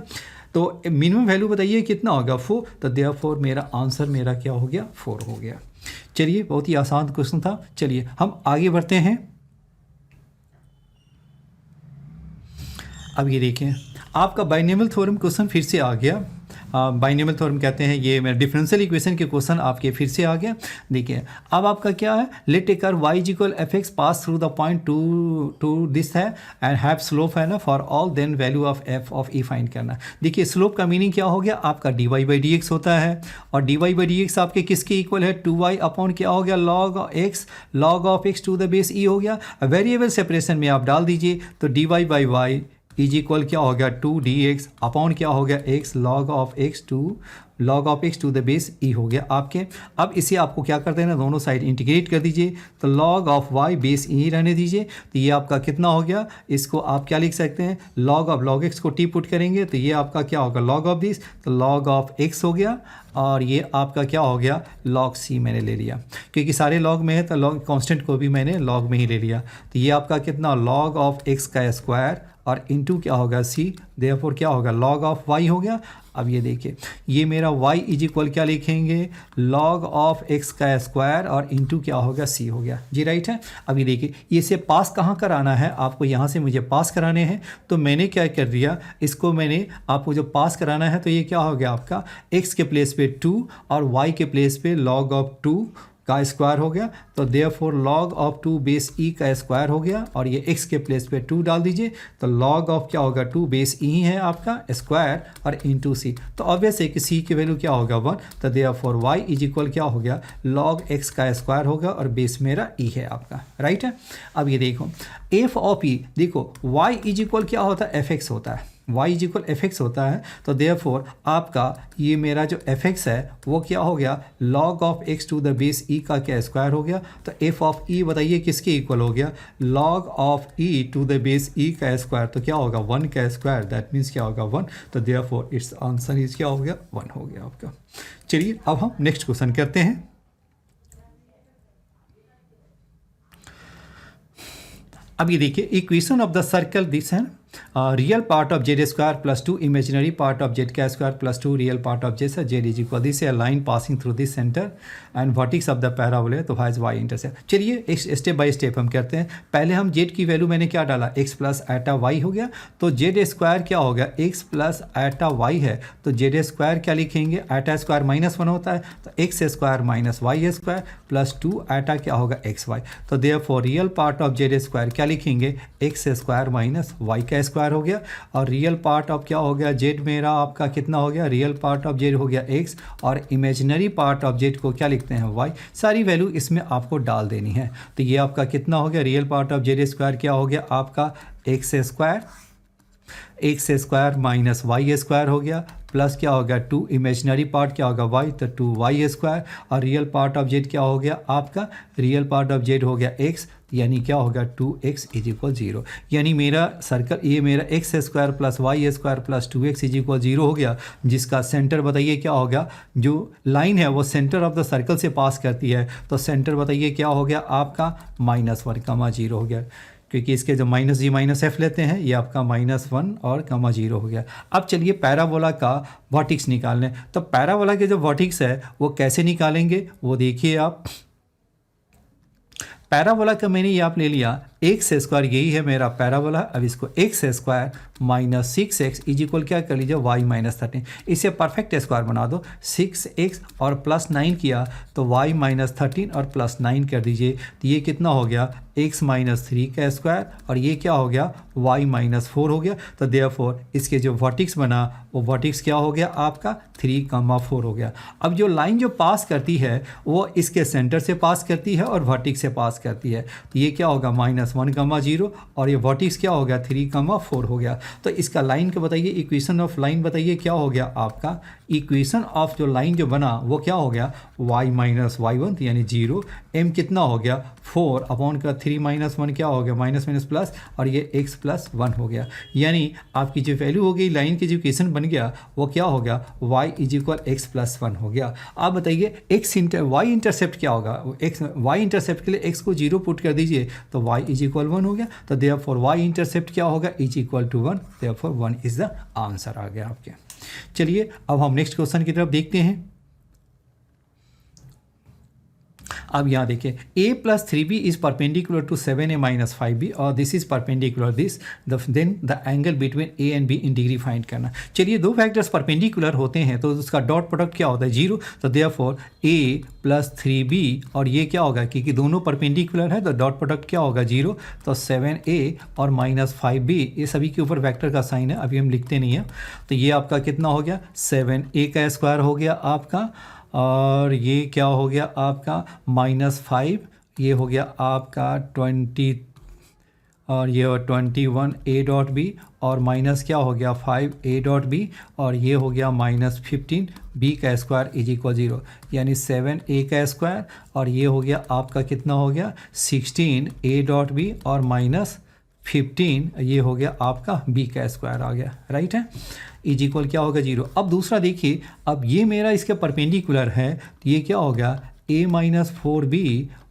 तो मिनिमम वैल्यू बताइए कितना होगा 4, तो देयरफॉर मेरा आंसर मेरा क्या हो गया 4 हो गया। चलिए बहुत ही आसान क्वेश्चन था, चलिए हम आगे बढ़ते हैं। अब ये देखें आपका बाइनोमियल थ्योरम क्वेश्चन फिर से आ गया। बाइनोमियल थ्योरम कहते हैं, ये मेरा डिफरेंशियल इक्वेशन के क्वेश्चन आपके फिर से आ गया। देखिए अब आपका क्या है, let a curve y is equal f x pass through the point two this है एंड हैव स्लोप है ना for all, then value of f of e find करना। देखिए स्लोप का मीनिंग क्या हो गया आपका dy/dx होता है, और dy/dx आपके किसके इक्वल है 2y अपॉन क्या हो गया log of x to the base e हो गया। वेरिएबल सेपरेशन में आप डाल दीजिए तो dy/y इज इक्वल क्या हो गया 2dx अपॉन क्या हो गया x log of x to the base e हो गया आपके। अब इसे आपको क्या कर देना दोनों साइड इंटीग्रेट कर दीजिए, तो log of y base e रहने दीजिए, तो ये आपका कितना हो गया, इसको आप क्या लिख सकते हैं log ऑफ log x को टी पुट करेंगे तो ये आपका क्या होगा log ऑफ दिस, तो log ऑफ x हो गया, और ये आपका क्या हो गया log c मैंने ले लिया क्योंकि सारे log में है, तो log कांस्टेंट को भी मैंने log में ही ले लिया, तो ये आपका कितना log ऑफ x का स्क्वायर और इनटू क्या होगा c, देयरफॉर क्या होगा log ऑफ y हो गया। अब ये देखिए ये मेरा y इज इक्वल क्या लिखेंगे log ऑफ x का स्क्वायर और इनटू क्या होगा c हो गया जी, राइट है। अब ये देखिए ये से पास कहाँ कराना है आपको, यहाँ से मुझे पास कराने हैं, तो मैंने क्या कर दिया इसको मैंने आपको जो पास कराना है तो ये क्या हो गया आपका x के प्लेस पे 2 और y के प्लेस पे log ऑफ 2 का स्क्वायर हो गया, तो देयरफॉर log ऑफ 2 बेस ई का स्क्वायर हो गया, और ये x के प्लेस पे 2 डाल दीजिए, तो log ऑफ क्या होगा 2 बेस ई है आपका स्क्वायर और इंटू सी, तो ऑब्वियस है कि c की वैल्यू क्या होगा 1, तो देयरफॉर y इज इक्वल क्या हो गया log x का स्क्वायर होगा और बेस मेरा e है आपका, राइट है। अब ये देखो f ऑफ e, देखो y इज इक्वल क्या होता है fx होता है, y इज इक्वल fx होता है, तो देयरफॉर आपका ये मेरा जो fx है वो क्या हो गया log of x to the base e का क्या स्क्वायर हो गया, तो f ऑफ e बताइए किसके इक्वल हो गया log of e to the base e का स्क्वायर, तो क्या होगा 1 का स्क्वायर, दैट मीन्स क्या होगा 1, तो देयरफॉर इट्स आंसर इज क्या हो गया 1 हो गया आपका। चलिए अब हम नेक्स्ट क्वेश्चन करते हैं। अब ये देखिए equation of the circle this है real part of z square plus 2 imaginary part of z का square plus 2 real part of z z is equal this है line passing through this centre and vertex of the parabola, तो वाइज वाई इंटरसेप्ट। चलिए एक स्टेप बाय स्टेप हम करते हैं। पहले हम जेड की वैल्यू मैंने क्या डाला x प्लस एटा वाई हो गया, तो जेड स्क्वायर क्या हो गया x प्लस एटा वाई है, तो जेड स्क्वायर क्या लिखेंगे एटा स्क्वायर -1 होता है, तो x square minus Y square plus 2 एटा क्या होगा एक्स वाई, तो therefore real part of z square क्या लिखेंगे एक्स स्क्वायर माइनस वाई का स्क्वायर हो गया, और रियल पार्ट ऑफ क्या हो गया जेड मेरा आपका कितना हो गया रियल पार्ट ऑफ जेड हो गया x, और इमेजिनरी पार्ट ऑफ जेड को क्या लिखते हैं y, सारी वैल्यू इसमें आपको डाल देनी है, तो ये आपका कितना हो गया real part of z square क्या हो गया आपका x square minus Y square हो गया, प्लस क्या हो गया 2 इमेजिनरी पार्ट क्या होगा y, तो 2y स्क्वायर, और रियल पार्ट ऑफ जेड क्या हो गया आपका रियल पार्ट ऑफ जेड हो गया x, यानी क्या होगा 2x इज इक्वल 0, यानी मेरा सर्कल ये मेरा x square plus y square plus 2x is equal 0 हो गया, जिसका सेंटर बताइए क्या होगा, जो लाइन है वो सेंटर ऑफ द सर्कल से पास करती है, तो सेंटर बताइए क्या हो गया आपका -1, 0 हो गया, क्योंकि इसके जो माइनस जी माइनस एफ लेते हैं ये आपका -1 और -0 हो गया। अब चलिए पैराबोला का वर्टिक्स निकालने, तो पैराबोला के जो वर्टिक्स है वो कैसे निकालेंगे वो देखिए आप। पैराबोला का मैंने ये आप ले लिया एक्स स्क्वायर, यही है मेरा पैराबोला, अब इसको x square minus 6x is equal क्या कर लीजिए y माइनस 13, इसे परफेक्ट स्क्वायर बना दो, 6x और प्लस 9 किया तो y माइनस 13 और प्लस 9 कर दीजिए, तो ये कितना हो गया x माइनस 3 का स्क्वायर, और ये क्या हो गया y माइनस 4 हो गया, तो देयरफॉर इसके जो वर्टिक्स बना वो वर्टिक्स क्या हो गया आपका 3,4 हो गया। अब जो लाइन जो पास करती है वो इसके सेंटर से पास करती है और वर्टिक्स से पास करती है, तो ये क्या होगा -1, 0, और ये वर्टिक्स क्या हो गया 3,4 हो गया, तो इसका लाइन का बताइए इक्वेशन ऑफ लाइन बताइए क्या हो गया आपका, इक्वेशन ऑफ जो लाइन जो बना वो क्या हो गया y माइनस y1 यानी 0, m कितना हो गया 4 अपॉन का 3 - 1 क्या हो गया माइनस माइनस प्लस, और ये x प्लस 1 हो गया, यानी आपकी जो वैल्यू हो गई लाइन की जो इक्वेशन बन गया वो क्या हो गया y is equal x plus 1 हो गया। आप बताइए y इंटरसेप्ट क्या होगा, y इंटरसेप्ट के लिए x को 0 पुट कर दीजिए तो y इज इक्वल 1 हो गया, तो देयरफॉर y इंटरसेप्ट क्या होगा is equal to 1, therefore 1 is the answer आ गया आपके। चलिए अब हम नेक्स्ट क्वेश्चन की तरफ देखते हैं। अब यहाँ देखिए a plus 3b is perpendicular to 7a minus 5b और this is perpendicular this, then the angle between a and b in degree find करना। चलिए दो फैक्टर्स परपेंडिकुलर होते हैं तो उसका डॉट प्रोडक्ट क्या होता है 0, तो देयरफॉर a प्लस 3b और ये क्या होगा क्योंकि दोनों परपेंडिकुलर है तो डॉट प्रोडक्ट क्या होगा 0, तो 7a और माइनस 5b ये सभी के ऊपर वेक्टर का साइन है, अभी हम लिखते नहीं हैं, तो ये आपका कितना हो गया 7a का स्क्वायर हो गया आपका, और ये क्या हो गया आपका -5, ये हो गया आपका 20 और ये 21 a डॉट बी, और माइनस क्या हो गया 5 a डॉट बी, और ये हो गया -15 b का स्क्वायर इज इक्वल 0, यानी 7a का स्क्वायर, और ये हो गया आपका कितना हो गया 16 a डॉट बी और -15 ये हो गया आपका b का स्क्वायर आ गया, राइट है, इज इक्वल क्या होगा 0। अब दूसरा देखिए, अब ये मेरा इसके परपेंडिकुलर है तो ये क्या हो गया a माइनस 4b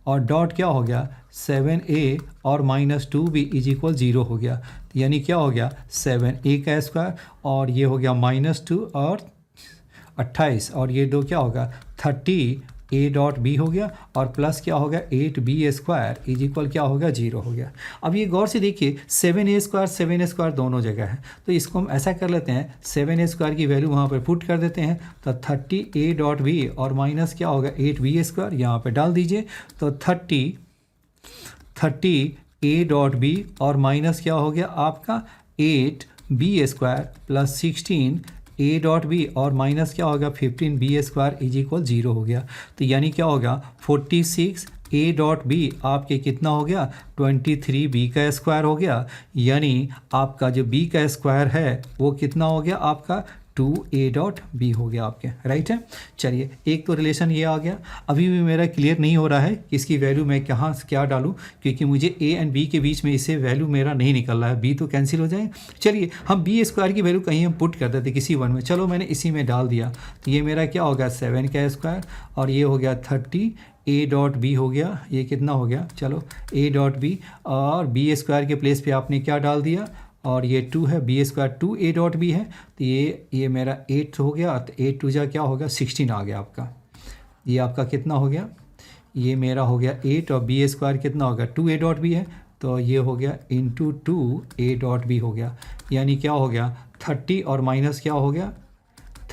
और डॉट क्या हो गया 7a और -2b इज इक्वल 0 हो गया, यानी क्या हो गया 7a का स्क्वायर और ये हो गया -2 और 28 और ये दो क्या होगा 30 ए डॉट बी हो गया और प्लस क्या हो गया 8b² इज इक्वल क्या हो गया 0 हो गया। अब ये गौर से देखिए 7a² दोनों जगह है, तो इसको हम ऐसा कर लेते हैं 7a² की वैल्यू वहाँ पर पुट कर देते हैं, तो 30a डॉट बी और माइनस क्या होगा 8b² यहाँ पर डाल दीजिए, तो 30a डॉट बी और माइनस क्या हो गया आपका 8b² plus 16a dot b और माइनस क्या होगा 15b² इज इक्वल 0 हो गया। तो यानी क्या होगा 46a डॉट बी आपके कितना हो गया 23b² हो गया, यानी आपका जो b का स्क्वायर है वो कितना हो गया आपका 2a डॉट बी हो गया आपके, राइट है। चलिए एक तो रिलेशन ये आ गया। अभी भी मेरा क्लियर नहीं हो रहा है कि इसकी वैल्यू मैं कहाँ क्या डालूँ, क्योंकि मुझे a एंड b के बीच में इससे वैल्यू मेरा नहीं निकल रहा है, b तो कैंसिल हो जाए। चलिए हम b² की वैल्यू कहीं हम पुट कर देते किसी वन में, चलो मैंने इसी में डाल दिया, तो ये मेरा क्या होगा 7 का स्क्वायर और ये हो गया 30a डॉट बी हो गया, ये कितना हो गया चलो a डॉट बी और b² के प्लेस पे आपने क्या डाल दिया और ये 2 है b² 2a डॉट बी है, तो ये मेरा 8 हो गया, तो 8 2 जा क्या होगा 16 आ गया आपका। ये आपका कितना हो गया, ये मेरा हो गया 8 और b² कितना हो गया 2a डॉट बी है, तो ये हो गया इंटू 2a डॉट बी हो गया, यानी क्या हो गया 30 और माइनस क्या हो गया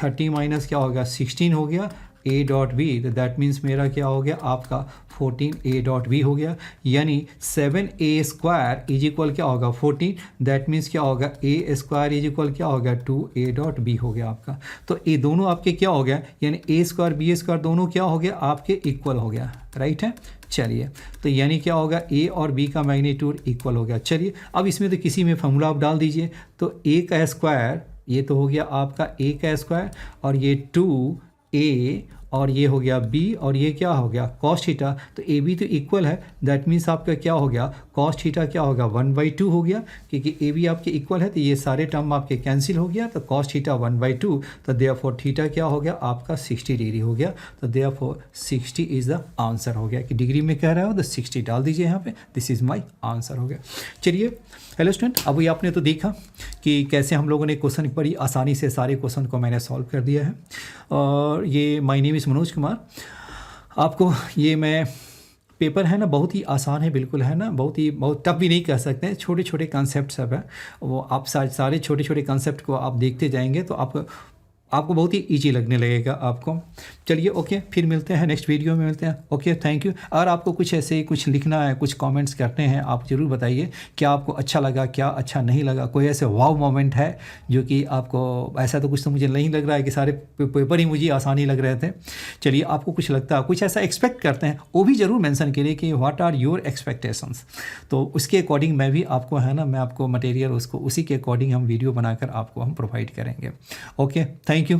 30 माइनस क्या हो गया 16 हो गया a डॉट बी, तो दैट मीन्स मेरा क्या हो गया आपका 14a डॉट बी हो गया, यानी 7a² इज इक्वल क्या होगा 14, दैट मीन्स क्या होगा a² इज इक्वल क्या होगा 2a डॉट बी हो गया आपका। तो ये दोनों आपके क्या हो गया, यानी a² b² दोनों क्या हो गया आपके इक्वल हो गया, राइट है। चलिए तो यानी क्या होगा a और b का मैग्नीट्यूड इक्वल हो गया। चलिए अब इसमें तो किसी में फॉर्मूला आप डाल दीजिए, तो a का स्क्वायर ये तो हो गया आपका a का स्क्वायर और ये 2a और ये हो गया b और ये क्या हो गया cos थीटा, तो ए बी तो इक्वल है, दैट मीन्स आपका क्या हो गया cos थीटा क्या होगा 1/2 हो गया, क्योंकि ए बी आपके इक्वल है तो ये सारे टर्म आपके कैंसिल हो गया, तो cos थीटा 1/2, तो देयरफॉर थीटा क्या हो गया आपका 60 डिग्री हो गया, तो देयरफॉर 60 इज़ द आंसर हो गया, कि डिग्री में कह रहा हो तो 60 डाल दीजिए यहाँ पे, दिस इज़ माई आंसर हो गया। चलिए हेलो स्टूडेंट, अब ये आपने तो देखा कि कैसे हम लोगों ने क्वेश्चन बड़ी आसानी से सारे क्वेश्चन को मैंने सॉल्व कर दिया है। और ये my name is Manoj Kumar. आपको ये मैं पेपर है ना बहुत ही आसान है, बिल्कुल है ना, बहुत टफ भी नहीं कह सकते हैं, छोटे छोटे कॉन्सेप्ट सब है, वो आप सारे छोटे छोटे कॉन्सेप्ट को आप देखते जाएंगे तो आपको बहुत ही इजी लगने लगेगा आपको। चलिए ओके, फिर मिलते हैं नेक्स्ट वीडियो में मिलते हैं। Okay thank you. और आपको कुछ ऐसे कुछ लिखना है, कुछ कमेंट्स करने हैं, आप ज़रूर बताइए क्या आपको अच्छा लगा, क्या अच्छा नहीं लगा, कोई ऐसे वाव मोमेंट है जो कि आपको, ऐसा तो कुछ तो मुझे नहीं लग रहा है कि सारे पेपर ही मुझे आसानी लग रहे थे। चलिए आपको कुछ लगता है, कुछ ऐसा एक्सपेक्ट करते हैं, वो भी ज़रूर मेंशन करिए कि व्हाट आर योर एक्सपेक्टेशंस, तो उसके अकॉर्डिंग मैं भी आपको है ना, मैं आपको मटेरियल उसको उसी के अकॉर्डिंग हम वीडियो बनाकर आपको हम प्रोवाइड करेंगे। Okay thank you.